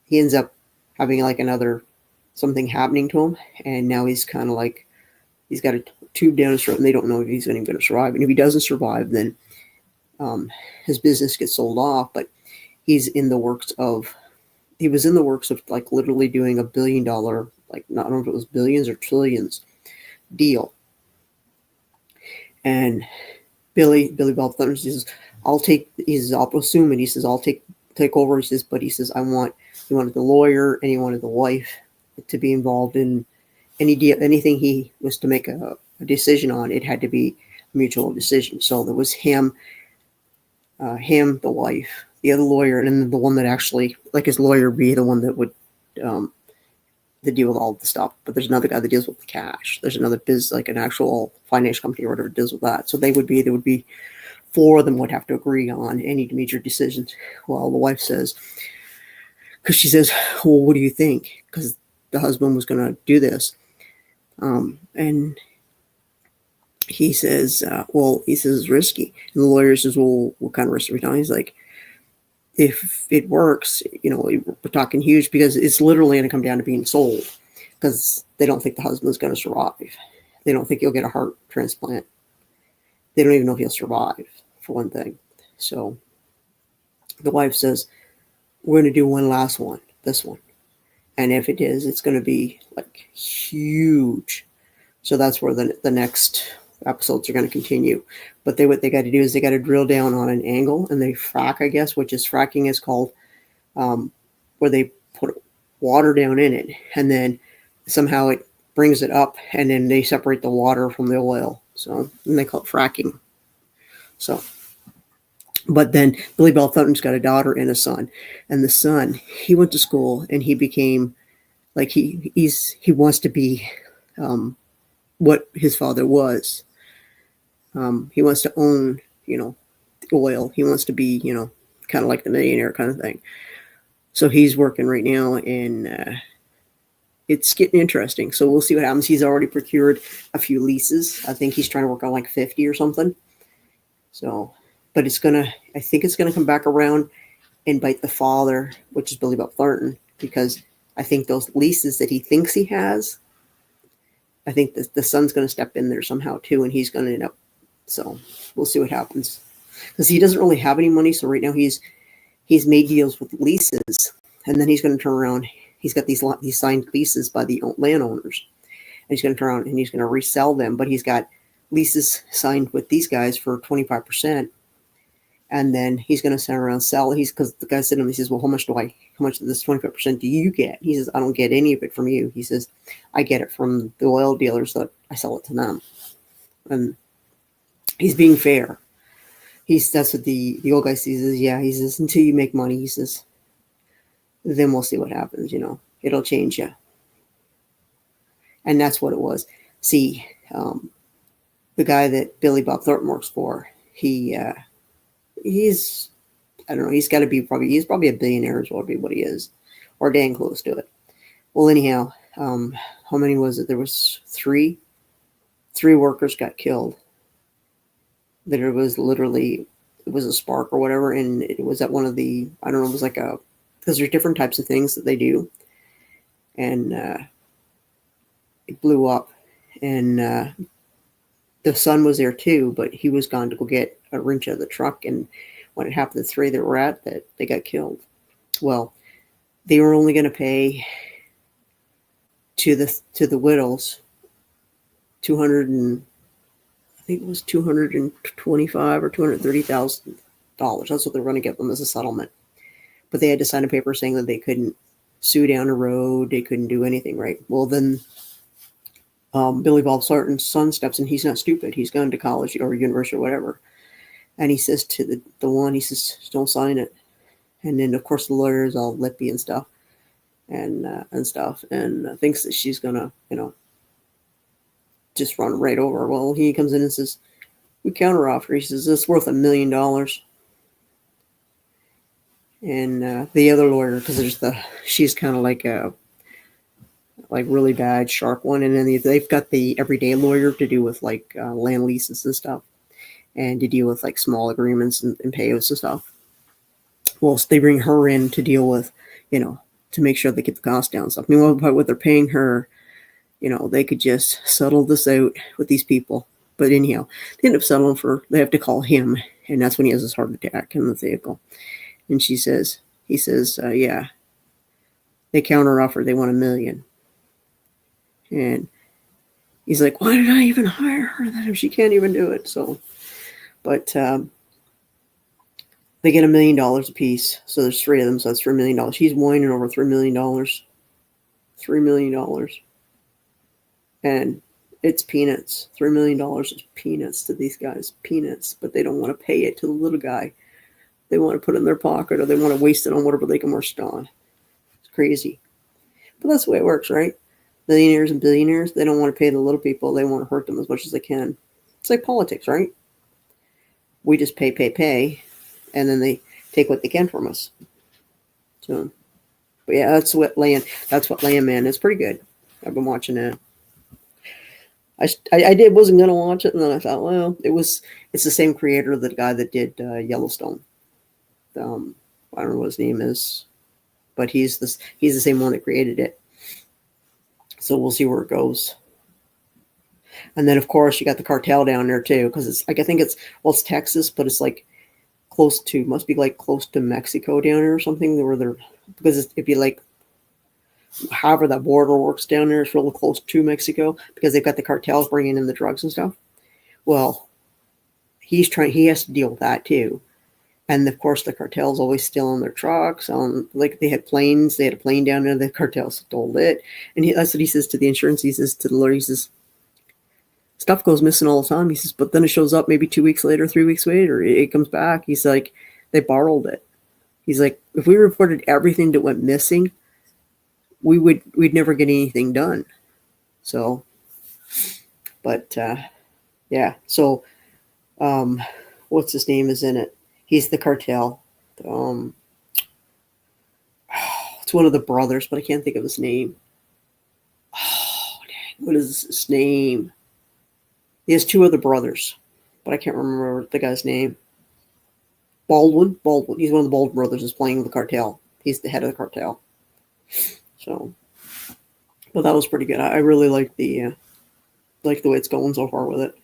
Speaker 1: he ends up having like something happening to him, and now he's kind of like, he's got a tube down his throat, and they don't know if he's even going to survive. And if he doesn't survive, then his business gets sold off. But he was in the works of like literally doing $1 billion, like, I don't know if it was billions or trillions deal. And Billy Bob Thornton says, I'll assume it. He says, I'll take over. He says, but he says, he wanted the lawyer and he wanted the wife to be involved in any deal, anything he was to make a decision on. It had to be a mutual decision. So there was him, the wife, the other lawyer, and then the one that actually, like his lawyer, be the one that would to deal with all the stuff. But there's another guy that deals with the cash. There's another like an actual financial company or whatever deals with that. So there would be 4 of them would have to agree on any major decisions. Well, the wife says, because she says, well, what do you think? Because the husband was going to do this. And he says, it's risky. And the lawyer says, well, what kind of risk are we talking? He's like, if it works, we're talking huge, because it's literally going to come down to being sold, because they don't think the husband's going to survive. They don't think he'll get a heart transplant. They don't even know if he'll survive, for one thing. So the wife says, we're going to do one last one, this one. And if it is, it's going to be like huge. So that's where the next episodes are going to continue. But what they got to do is they got to drill down on an angle, and they frack, I guess, which is fracking is called, where they put water down in it, and then somehow it brings it up, and then they separate the water from the oil. So, and they call it fracking. So, but then Billy Bob Thornton's got a daughter and a son, and the son, he went to school, and he became like he wants to be what his father was. He wants to own, oil. He wants to be, kind of like the millionaire kind of thing. So he's working right now in it's getting interesting. So we'll see what happens. He's already procured a few leases. I think he's trying to work on like 50 or something. So, but I think it's gonna come back around and bite the father, which is Billy Bob Thornton, because I think those leases that he thinks he has, I think the son's going to step in there somehow too, and he's going to end up. So we'll see what happens, because he doesn't really have any money. So right now he's made deals with leases, and then he's going to turn around. He's got these signed leases by the landowners, and he's going to turn around and he's going to resell them. But he's got leases signed with these guys for 25%. And then he's going to send around sell. Because the guy said to him, he says, well, how much of this 25% do you get? He says, I don't get any of it from you. He says, I get it from the oil dealers that I sell it to them. And he's being fair. That's what the old guy sees. Yeah, he says, until you make money, he says, then we'll see what happens. It'll change you. And that's what it was. See, the guy that Billy Bob Thornton works for, he's I don't know, he's probably a billionaire is what he is, or dang close to it. Well, anyhow, how many was it? There was three workers got killed. That it was a spark or whatever, and it was at one of the, I don't know, it was like because there's different types of things that they do, and it blew up, and the son was there too, but he was gone to go get a wrench out of the truck, and when it happened, the three that were at that, they got killed. Well, they were only going to pay to the widows $225,000 or $230,000. That's what they're going to give them as a settlement. But they had to sign a paper saying that they couldn't sue down the road, they couldn't do anything, right? Well, then Billy Bob Thornton's son steps in. He's not stupid. He's gone to college or university or whatever. And he says to the one, he says, don't sign it. And then, of course, the lawyer is all lippy and stuff and thinks that she's going to, just run right over. Well, he comes in and says, we counteroffer. He says, it's worth $1 million. And the other lawyer, because she's kind of like a really bad shark one. And then they've got the everyday lawyer to do with like land leases and stuff, and to deal with like small agreements and payouts and stuff. Well, so they bring her in to deal with, to make sure they get the cost down and stuff. Meanwhile, by what they're paying her, they could just settle this out with these people. But anyhow, they end up settling they have to call him, and that's when he has his heart attack in the vehicle. And he says, yeah, they counteroffer, they want $1 million. And he's like, why did I even hire her then if she can't even do it? So, but they get $1 million a piece. So there's three of them, so that's $3 million. He's whining over $3 million. $3 million. And it's peanuts. $3 million is peanuts to these guys. Peanuts. But they don't want to pay it to the little guy. They want to put it in their pocket, or they want to waste it on whatever they can waste it on. It's crazy. But that's the way it works, right? Millionaires and billionaires, they don't want to pay the little people. They want to hurt them as much as they can. It's like politics, right? We just pay, and then they take what they can from us. So, but yeah, that's what Land Man is. Pretty good. I've been watching it. I wasn't gonna watch it, and then I thought, well, it's the same creator, the guy that did Yellowstone. I don't know what his name is, but he's the same one that created it. So we'll see where it goes. And then, of course, you got the cartel down there too, because it's like, I think it's Texas, but it's like must be like close to Mexico down there or something, where because it'd be like, however that border works down there, it's really close to Mexico, because they've got the cartels bringing in the drugs and stuff. Well, he has to deal with that too. And of course, the cartel's always stealing their trucks. Like they had planes, they had a plane down there. The cartel stole it, and that's what he says to the insurance. He says to the lawyer, he says, stuff goes missing all the time. He says, but then it shows up maybe 2 weeks later, 3 weeks later, it comes back. He's like, they borrowed it. He's like, if we reported everything that went missing, we'd never get anything done. So, but yeah. So, what's his name is in it? He's the cartel. It's one of the brothers, but I can't think of his name. Oh, dang, what is his name? He has two other brothers, but I can't remember the guy's name. Baldwin. Baldwin. He's one of the Baldwin brothers. Is playing the cartel. He's the head of the cartel. So, but that was pretty good. I really like the way it's going so far with it.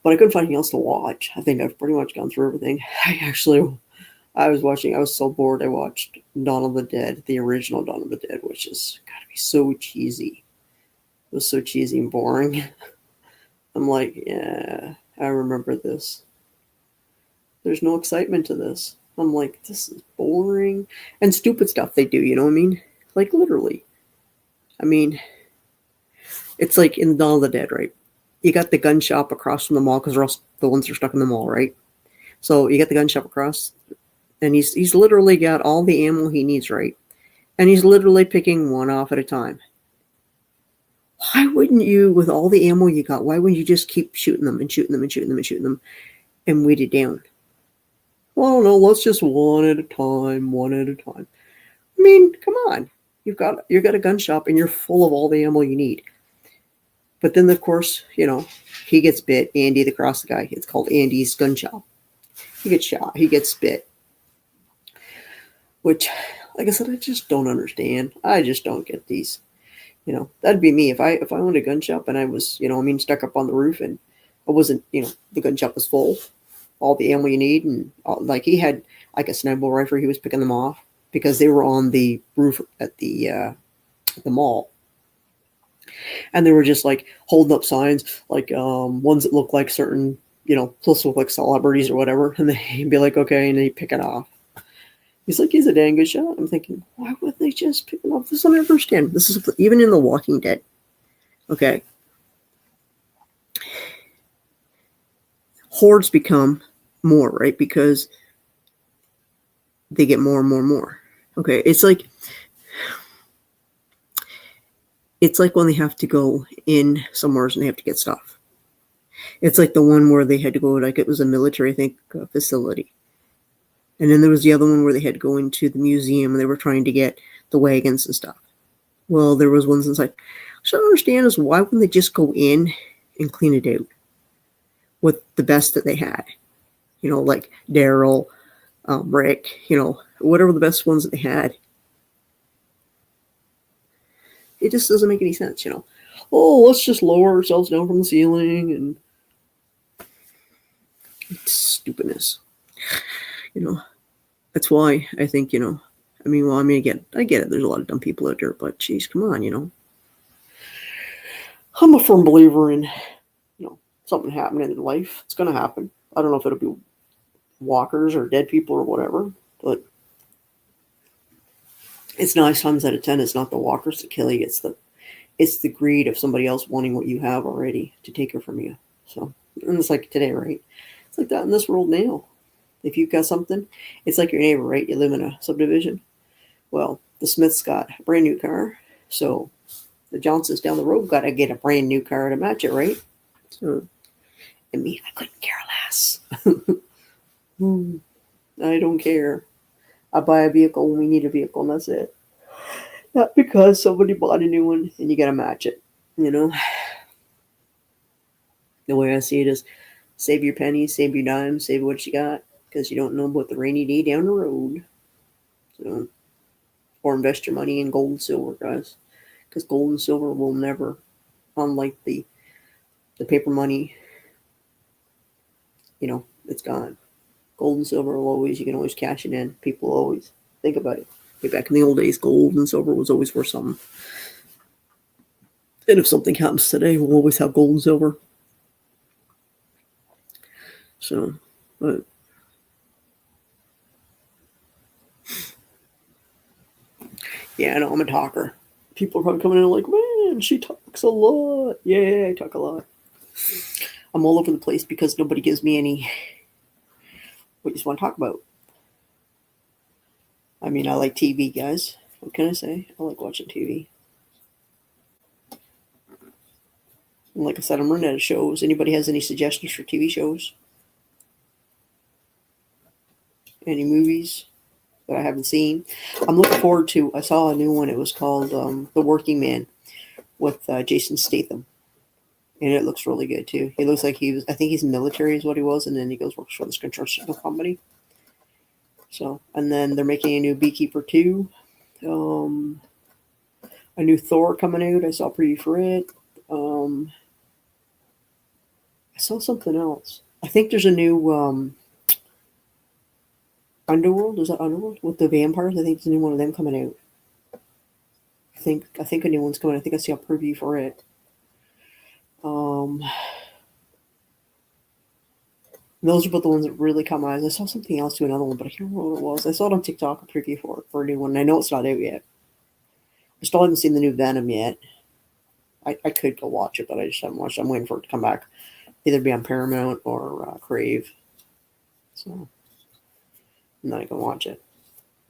Speaker 1: But I couldn't find anything else to watch. I think I've pretty much gone through everything. I was watching. I was so bored. I watched Dawn of the Dead, the original Dawn of the Dead, which is gotta be so cheesy. It was so cheesy and boring. I'm like, yeah, I remember this. There's no excitement to this. I'm like, this is boring and stupid stuff they do. You know what I mean? Like literally. I mean, it's like in Dawn of the Dead, right? You got the gun shop across from the mall because the ones that are stuck in the mall, right? So you got the gun shop across, and he's literally got all the ammo he needs, right? And he's literally picking one off at a time. Why wouldn't you, with all the ammo you got, why wouldn't you just keep shooting them and shooting them and shooting them and shooting them and weed it down? Well, no, let's just one at a time, one at a time. I mean, come on. You've got a gun shop and you're full of all the ammo you need. But then, of course, he gets bit. Andy, the cross guy. It's called Andy's gun shop. He gets shot. He gets bit. Which, like I said, I just don't understand. I just don't get these. That'd be me if I owned a gun shop and I was, stuck up on the roof and I wasn't, the gun shop was full, all the ammo you need, and like he had like a sniper rifle. He was picking them off because they were on the roof at the mall. And they were just like holding up signs, like ones that look like certain, plus look like celebrities or whatever. And they'd be like, okay, and they pick it off. He's like, he's a dang good shot. I'm thinking, why would they just pick him up? This is what I understand. This is even in The Walking Dead. Okay. Hordes become more, right? Because they get more and more and more. Okay. It's like when they have to go in somewhere and they have to get stuff. It's like the one where they had to go, like it was a military, I think, facility. And then there was the other one where they had to go into the museum and they were trying to get the wagons and stuff. Well, there was ones inside. What I don't understand is why wouldn't they just go in and clean it out with the best that they had? Like Daryl, Rick, whatever the best ones that they had. It just doesn't make any sense, Oh, let's just lower ourselves down from the ceiling and it's stupidness. That's why I think, again, I get it. There's a lot of dumb people out there, but geez, come on, I'm a firm believer in, something happening in life. It's going to happen. I don't know if it'll be walkers or dead people or whatever, but it's 9 times out of 10, it's not the walkers that kill you. It's the greed of somebody else wanting what you have already to take it from you. So, and it's like today, right? It's like that in this world now. If you've got something, it's like your neighbor, right? You live in a subdivision. Well, the Smiths got a brand new car, so the Johnsons down the road got to get a brand new car to match it, right? So, and me, I couldn't care less. I don't care. I buy a vehicle when we need a vehicle, and that's it. Not because somebody bought a new one and you got to match it. The way I see it is save your pennies, save your dimes, save what you got, because you don't know about the rainy day down the road. So, or invest your money in gold and silver, guys, because gold and silver will never, unlike the paper money, it's gone. Gold and silver will always, you can always cash it in. People always think about it. Back in the old days, gold and silver was always worth something. And if something happens today, we'll always have gold and silver. So, but yeah, I know I'm a talker. People are probably coming in and like, man, she talks a lot. Yeah, I talk a lot. I'm all over the place because nobody gives me any what you just want to talk about. I mean, I like TV, guys. What can I say? I like watching TV. And like I said, I'm running out of shows. Anybody has any suggestions for TV shows? Any movies that I haven't seen? I'm looking forward to. I saw a new one. It was called The Working Man with Jason Statham, and it looks really good too. He looks like he was. I think he's military is what he was, and then he goes works for this construction company. So, and then they're making a new Beekeeper 2. A new Thor coming out. I saw a preview for it. I saw something else. I think there's a new Underworld. Is that Underworld with the vampires? I think there's a new one of them coming out. I think a new one's coming. I think I see a preview for it. Those are both the ones that really caught my eyes. I saw something else to another one, but I can't remember what it was. I saw it on TikTok, a preview for a new one, and I know it's not out yet. I still haven't seen the new Venom yet. I could go watch it, but I just haven't watched it. I'm waiting for it to come back. Either be on Paramount or Crave. So, and then I can watch it.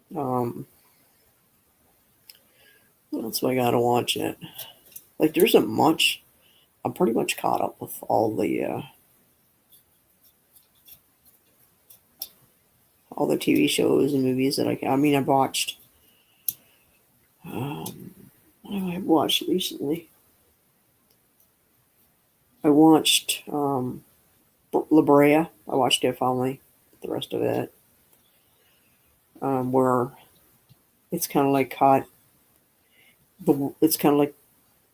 Speaker 1: What else do I gotta watch it? Like, there isn't much. I'm pretty much caught up with all the TV shows and movies that I mean, I watched. What have I watched recently? I watched La Brea. I watched it finally. The rest of it, where it's kind of like it's kind of like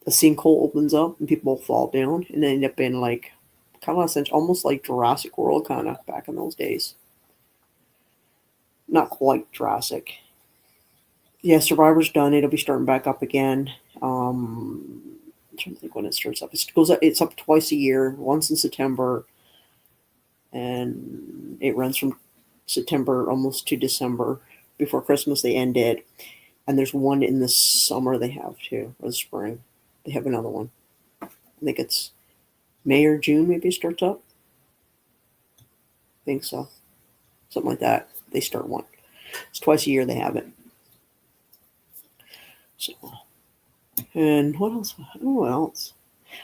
Speaker 1: a sinkhole opens up and people fall down and they end up in like kind of essentially almost like Jurassic World kind of back in those days. Not quite Jurassic. Yeah, Survivor's done. It'll be starting back up again. I'm trying to think when it starts up. It's up twice a year, once in September, and it runs from September almost to December. Before Christmas, they end it. And there's one in the summer they have too, or the spring. They have another one. I think it's May or June, maybe it starts up. I think so. Something like that. They start one. It's twice a year they have it. So, and what else? I don't know what else.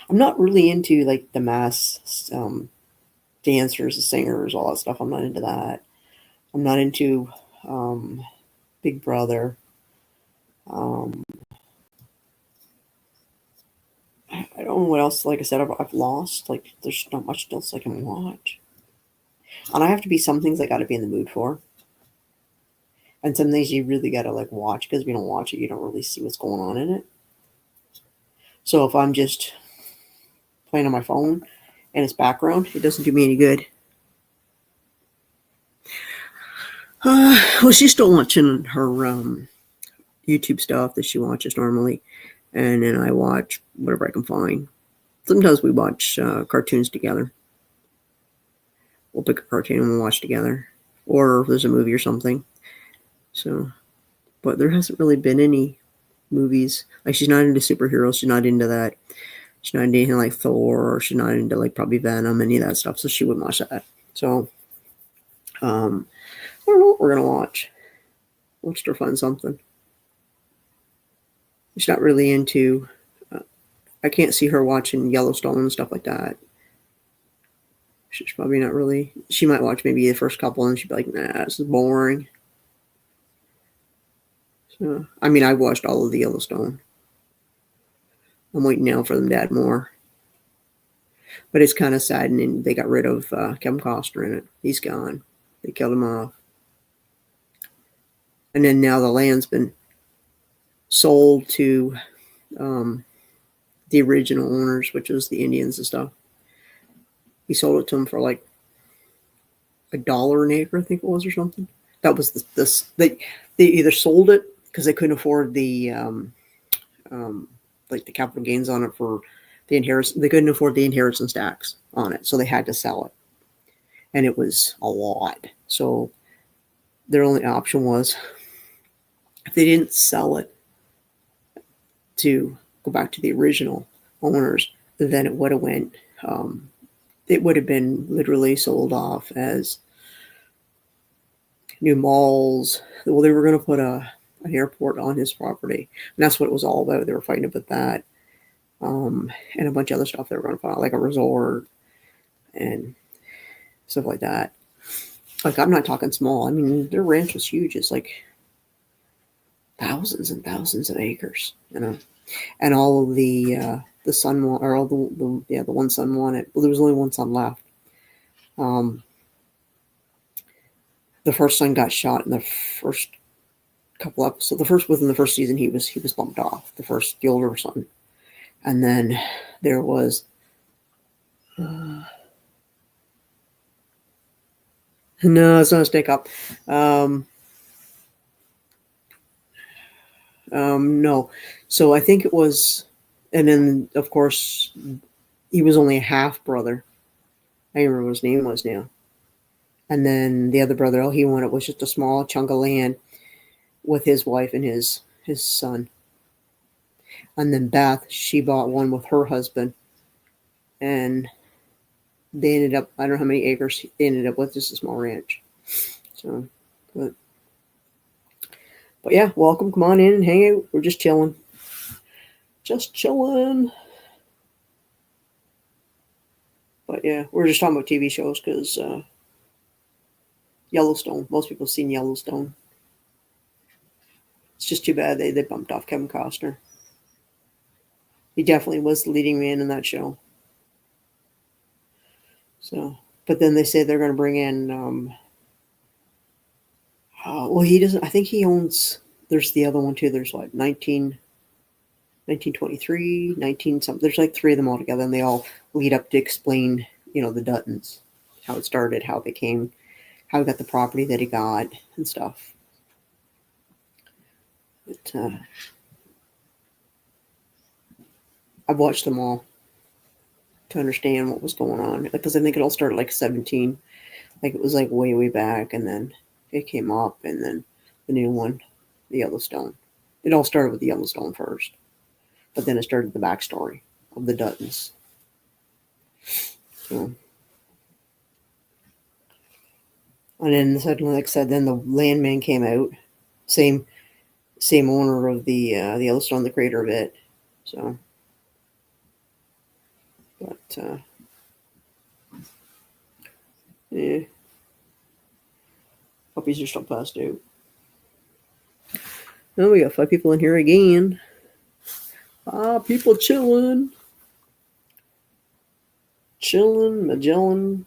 Speaker 1: I'm not really into like the mass dancers, the singers, all that stuff. I'm not into that. I'm not into Big Brother. I don't know what else. Like I said, I've lost. Like, there's not much else I can watch, and I have to be some things I got to be in the mood for, and some things you really got to like watch because if you don't watch it, you don't really see what's going on in it. So if I'm just playing on my phone and it's background, it doesn't do me any good. Well, she's still watching her YouTube stuff that she watches normally, and then I watch whatever I can find. Sometimes we watch cartoons together. We'll pick a cartoon and we'll watch together, or if there's a movie or something. So, but there hasn't really been any movies. Like, she's not into superheroes. She's not into that. She's not into anything like Thor, or she's not into like probably Venom, any of that stuff. So she wouldn't watch that. So, I don't know what we're gonna watch. Let's try to find something. She's not really into. I can't see her watching Yellowstone and stuff like that. She's probably not really. She might watch maybe the first couple and she'd be like, "Nah, this is boring." So, I mean, I've watched all of the Yellowstone. I'm waiting now for them to add more. But it's kind of saddening. They got rid of Kevin Costner in it. He's gone. They killed him off. And then now the land's been sold to the original owners, which was the Indians and stuff. He sold it to them for like $1 an acre, I think it was, or something. That was they either sold it because they couldn't afford the like the capital gains on it for the inheritance. They couldn't afford the inheritance tax on it, so they had to sell it, and it was a lot. So their only option was, if they didn't sell it, to go back to the original owners, then it would have went. It would have been literally sold off as new malls. Well, they were going to put an airport on his property, and that's what it was all about. They were fighting about that, and a bunch of other stuff they were going to put out, like a resort and stuff like that. Like, I'm not talking small. I mean, their ranch was huge. It's like thousands and thousands of acres, you know. and all of the son or all the one son wanted. Well, there was only one son left. The first son got shot in the first couple episodes. Within the first season, he was bumped off. The older son, and then there was. No, it's not a stick up. No. So I think it was, and then of course he was only a half brother. I don't remember what his name was now. And then the other brother, all he wanted was just a small chunk of land with his wife and his son. And then Beth, she bought one with her husband, and they ended up, I don't know how many acres they ended up with, just a small ranch. So, but yeah, welcome. Come on in and hang out. We're just chilling. Just chilling. But yeah, we're just talking about TV shows because Yellowstone. Most people have seen Yellowstone. It's just too bad they bumped off Kevin Costner. He definitely was the leading man in that show. So, but then they say they're going to bring in. Well, he doesn't. I think he owns. There's the other one too. There's like 1923, 19 something. There's like three of them all together, and they all lead up to explain, the Duttons, how it started, how they came, how he got the property that he got, and stuff. But I've watched them all to understand what was going on, because I think it all started like 17, like it was like way, way back, and then it came up, and then the new one, the Yellowstone. It all started with the Yellowstone first, but then it started the backstory of the Duttons. So, and then suddenly, like I said, then the Landman came out, same owner of the Yellowstone, the creator of it. So, but yeah, puppies are still passed out. Oh, we got 5 people in here again. People chilling. Magellan.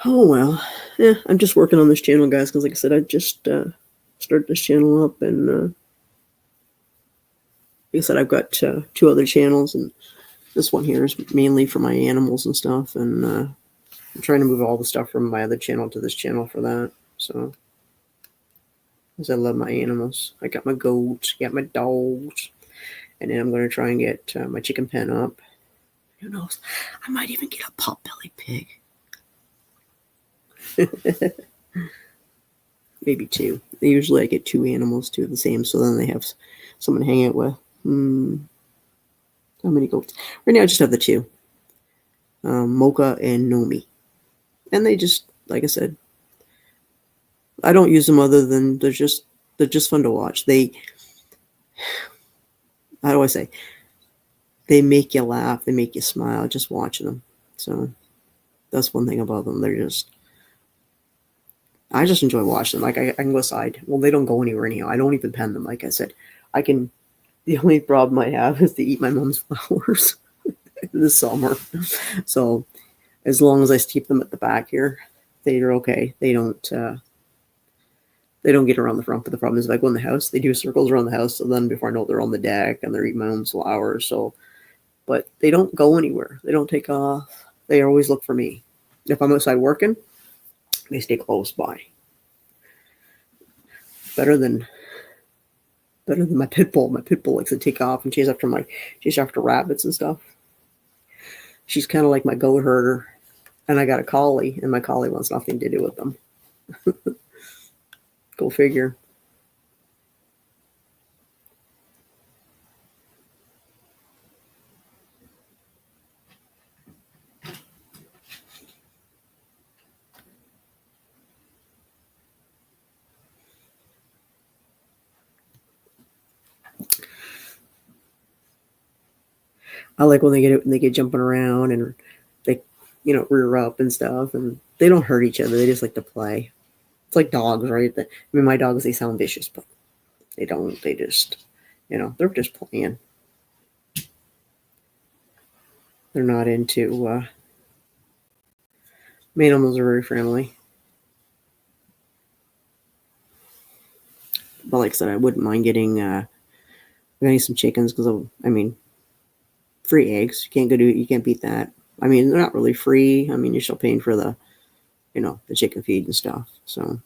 Speaker 1: Oh well, yeah. I'm just working on this channel, guys, because like I said, I just started this channel up, and like I said, I've got 2 other channels, and this one here is mainly for my animals and stuff, and I'm trying to move all the stuff from my other channel to this channel for that. So, because I love my animals, I got my goats, got my dogs, and then I'm going to try and get my chicken pen up. Who knows? I might even get a pot-bellied pig. Maybe 2. Usually I get 2 animals, 2 of the same, so then they have someone to hang out with. How many goats? Right now I just have the 2. Mocha and Nomi. And they just, like I said, I don't use them other than they're just fun to watch. How do I say? They make you laugh, they make you smile just watching them. So that's one thing about them. I just enjoy watching them. Like I can go aside. Well, they don't go anywhere anyhow. I don't even pen them. Like I said, the only problem I have is they eat my mom's flowers in the summer. So as long as I keep them at the back here, they're okay. They don't get around the front. But the problem is if I go in the house, they do circles around the house. So then before I know it, they're on the deck and they're eating my mom's flowers. So, but they don't go anywhere. They don't take off. They always look for me. If I'm outside working, they stay close by. Better than my pit bull. My pit bull likes to take off and chase after rabbits and stuff. She's kind of like my goat herder. And I got a collie, and my collie wants nothing to do with them. Go figure. I like when they get jumping around and they, rear up and stuff, and they don't hurt each other. They just like to play. It's like dogs, right? I mean, my dogs, they sound vicious, but they don't. They just, they're just playing. They're not into. Animals are very friendly. But like I said, I wouldn't mind getting some chickens because I mean, free eggs. You can't beat that. I mean, they're not really free. I mean, you're still paying for the the chicken feed and stuff. So,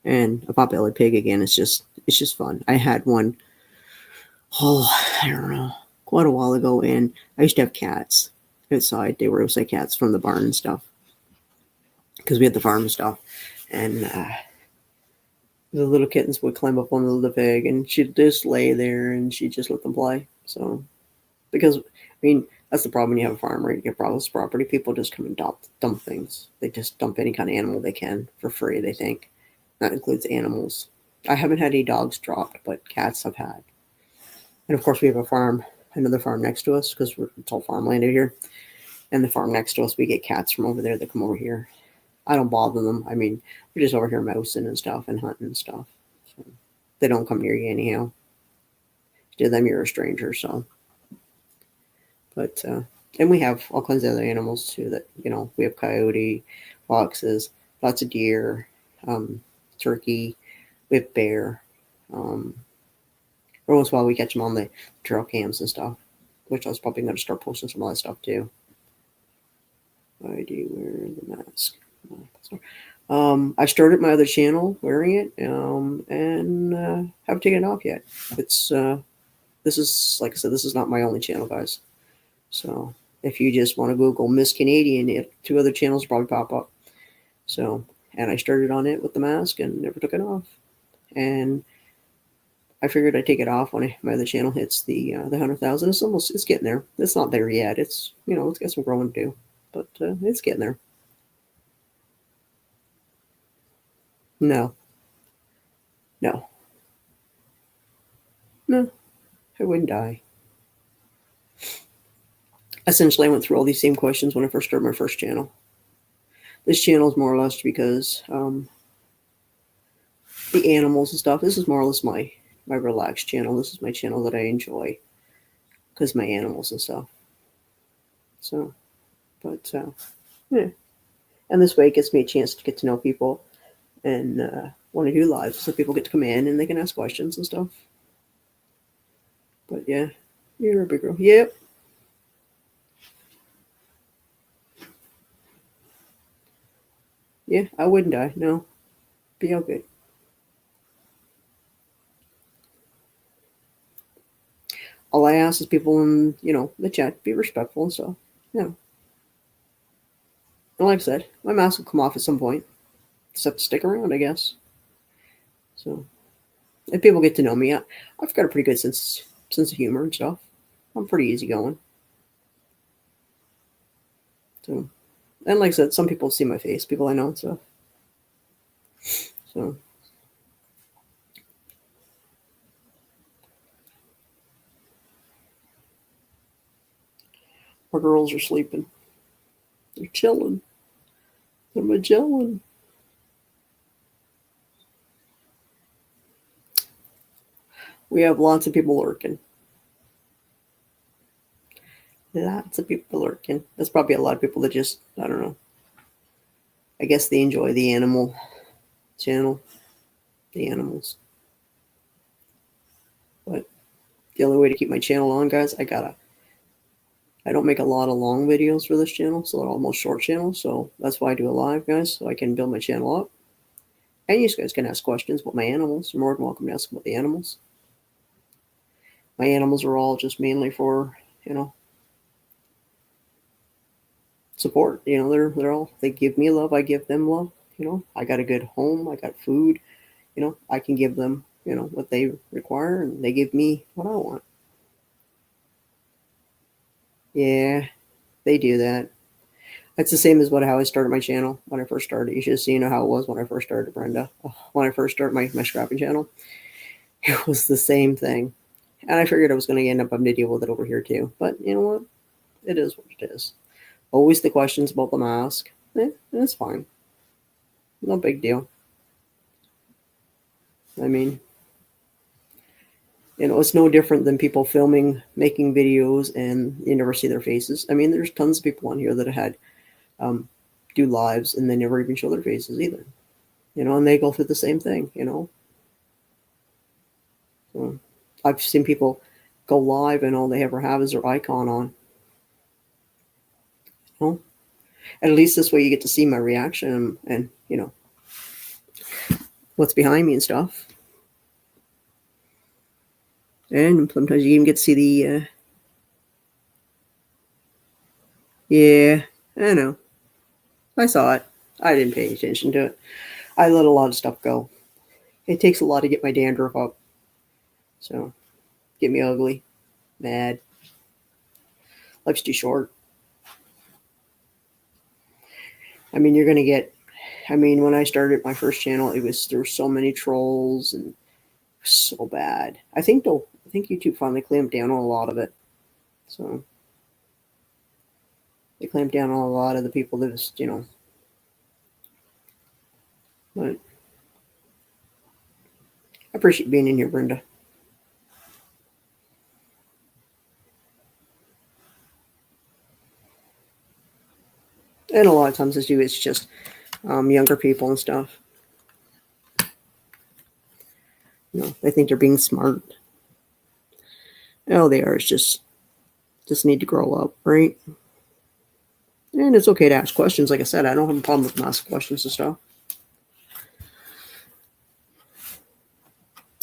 Speaker 1: and a potbelly pig again. It's just fun. I had one. Oh, I don't know, quite a while ago, and I used to have cats outside. They were outside cats from the barn and stuff because we had the farm and stuff, and the little kittens would climb up on the pig, and she'd just lay there, and she'd just let them play. So, because I mean, that's the problem when you have a farm, right? You get problems with property. People just come and dump things. They just dump any kind of animal they can for free. They think that includes animals. I haven't had any dogs dropped, but cats I've had. And of course, we have another farm next to us because it's all farmland out here. And the farm next to us, we get cats from over there that come over here. I don't bother them. I mean, we're just over here mousing and stuff and hunting and stuff. So they don't come near you anyhow. To them, you're a stranger. So, but and we have all kinds of other animals too. That we have coyote, foxes, lots of deer, turkey, we have bear. Every once in a while, we catch them on the trail cams and stuff, which I was probably going to start posting some of that stuff too. Why do you wear the mask? I started my other channel wearing it, and haven't taken it off yet. It's this is, like I said, this is not my only channel, guys. So if you just want to Google Miss Canadian, 2 other channels probably pop up. So, and I started on it with the mask and never took it off. And I figured I'd take it off when my other channel hits the 100,000. It's getting there. It's not there yet. It's it's got some growing to do, but it's getting there. No, no, no, I wouldn't die. Essentially, I went through all these same questions when I first started my first channel. This channel is more or less because the animals and stuff. This is more or less my relaxed channel. This is my channel that I enjoy because my animals and stuff. So, but yeah, and this way it gives me a chance to get to know people and want to do lives, so people get to come in and they can ask questions and stuff. But yeah, you're a big girl. Yep. Yeah, I wouldn't die. No, be all good. All I ask is people in the chat be respectful and stuff. Yeah. And like I said, my mask will come off at some point. Just have to stick around, I guess. So, if people get to know me, I've got a pretty good sense of humor and stuff. I'm pretty easygoing. So, and like I said, some people see my face, people I know and stuff. So, our girls are sleeping. They're chilling. They're Magellan. We have lots of people lurking. Lots of people lurking. There's probably a lot of people that just, I don't know. I guess they enjoy the animal channel. The animals. But the only way to keep my channel on, guys, I don't make a lot of long videos for this channel, so they're almost short channels. So that's why I do a live, guys, so I can build my channel up. And you guys can ask questions about my animals. You're more than welcome to ask about the animals. My animals are all just mainly for, support. They give me love, I give them love. I got a good home, I got food. I can give them, what they require, and they give me what I want. Yeah, they do that. That's the same as how I started my channel when I first started. You should have seen how it was when I first started, Brenda. When I first started my scrapping channel, it was the same thing. And I figured I was going to end up having to deal with it over here too. But you know what? It is what it is. Always the questions about the mask. It's fine. No big deal. I mean, it's no different than people filming, making videos, and you never see their faces. I mean, there's tons of people on here that have had do lives and they never even show their faces either. And they go through the same thing. So I've seen people go live and all they ever have is their icon on. And at least this way you get to see my reaction and what's behind me and stuff. And sometimes you even get to see the yeah, I know. I saw it. I didn't pay attention to it. I let a lot of stuff go. It takes a lot to get my dandruff up. So, get me ugly, mad. Life's too short. I mean, you're going to get. I mean, when I started my first channel, there were so many trolls and so bad. I think YouTube finally clamped down on a lot of it. So, they clamped down on a lot of the people that was, But I appreciate being in here, Brenda. And a lot of times it's just younger people and stuff. They think they're being smart. All they are is just need to grow up, right? And it's okay to ask questions. Like I said, I don't have a problem with asking questions and stuff.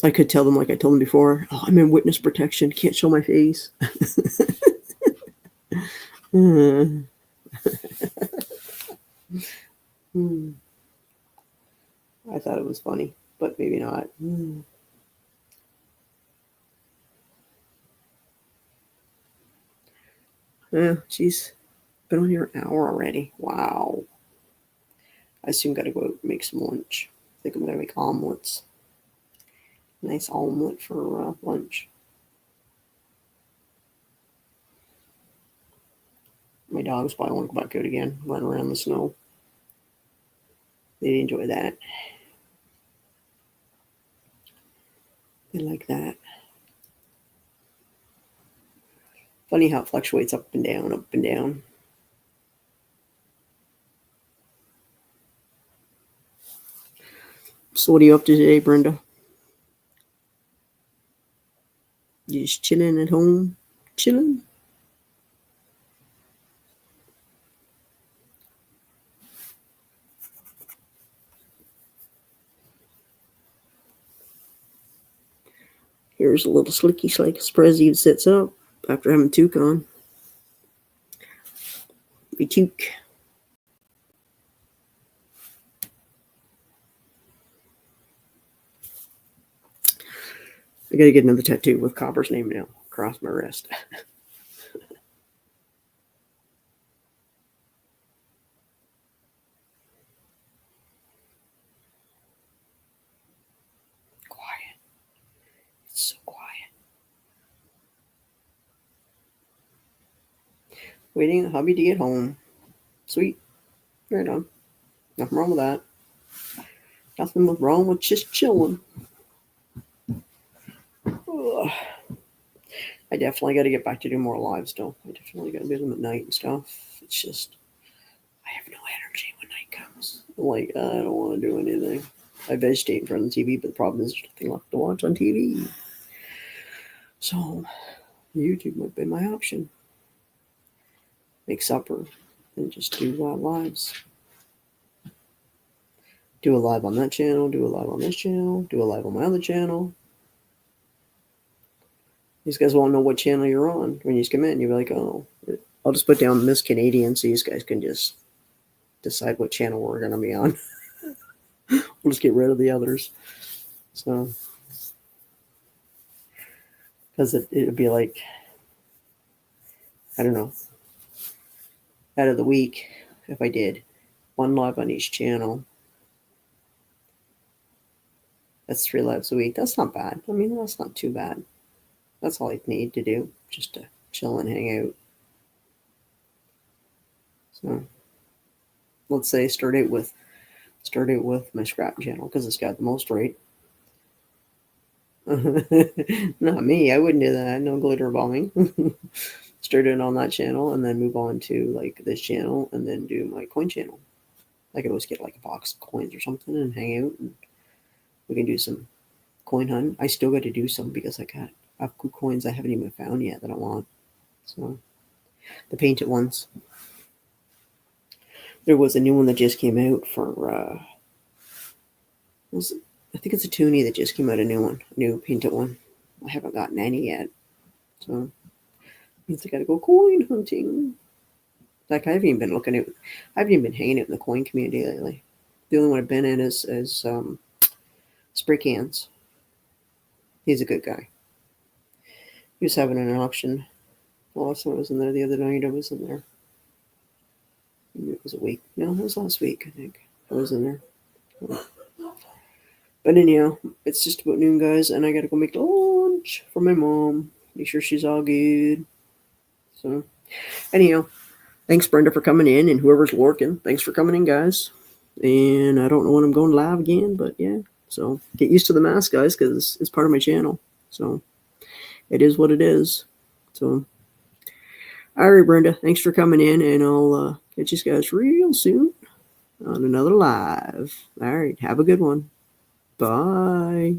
Speaker 1: I could tell them, like I told them before, I'm in witness protection. Can't show my face. I thought it was funny, but maybe not. Yeah, she's been on here an hour already. Wow. I soon got to go make some lunch. I think I'm going to make omelets. Nice omelet for lunch. My dogs probably want to go back out again, run around the snow. They enjoy that. They like that. Funny how it fluctuates up and down, up and down. So what are you up to today, Brenda? You just chilling at home? Chilling? Here's a little slicky slake Sprezzy sits up after having toucan. We took. I gotta get another tattoo with Copper's name now across my wrist. Quiet. It's so quiet. Waiting on hubby to get home. Sweet. Right on. Nothing wrong with that. Nothing wrong with just chilling. Ugh. I definitely got to get back to do more live still. I definitely got to do them at night and stuff. It's just, I have no energy when night comes. I'm like, I don't want to do anything. I vegetate in front of the TV, but the problem is there's nothing left to watch on TV. So, YouTube might be my option. Make supper and just do lives. Do a live on that channel, do a live on this channel, do a live on my other channel. These guys won't know what channel you're on when you come in. You'll be like, oh, I'll just put down Miss Canadian so these guys can just decide what channel we're going to be on. We'll just get rid of the others. So, because it'd be like, I don't know, out of the week, if I did one live on each channel, that's 3 lives a week. That's not bad. I mean, that's not too bad. that's all I need to do, just to chill and hang out. So let's say start out with my scrap channel because it's got the most rate. Not me. I wouldn't do that. No glitter bombing. Start it on that channel and then move on to like this channel and then do my coin channel. I could always get like a box of coins or something and hang out, and we can do some coin hunt. I still got to do some because I have cool coins I haven't even found yet that I want. So the painted ones. There was a new one that just came out for I think it's a toonie that just came out, a new painted one. I haven't gotten any yet. So means I gotta go coin hunting. Like I haven't even been hanging out in the coin community lately. The only one I've been in is Spray Cans. He's a good guy. He was having an auction. Also, I was in there the other night. I was in there. Maybe it was a week. No, it was last week, I think. I was in there. But anyhow, it's just about noon, guys, and I gotta go make lunch for my mom. Make sure she's all good. So, anyhow, thanks, Brenda, for coming in, and whoever's working, thanks for coming in, guys. And I don't know when I'm going live again, but yeah. So get used to the mask, guys, because it's part of my channel. So it is what it is. So, all right, Brenda, thanks for coming in, and I'll catch you guys real soon on another live. All right, have a good one. Bye.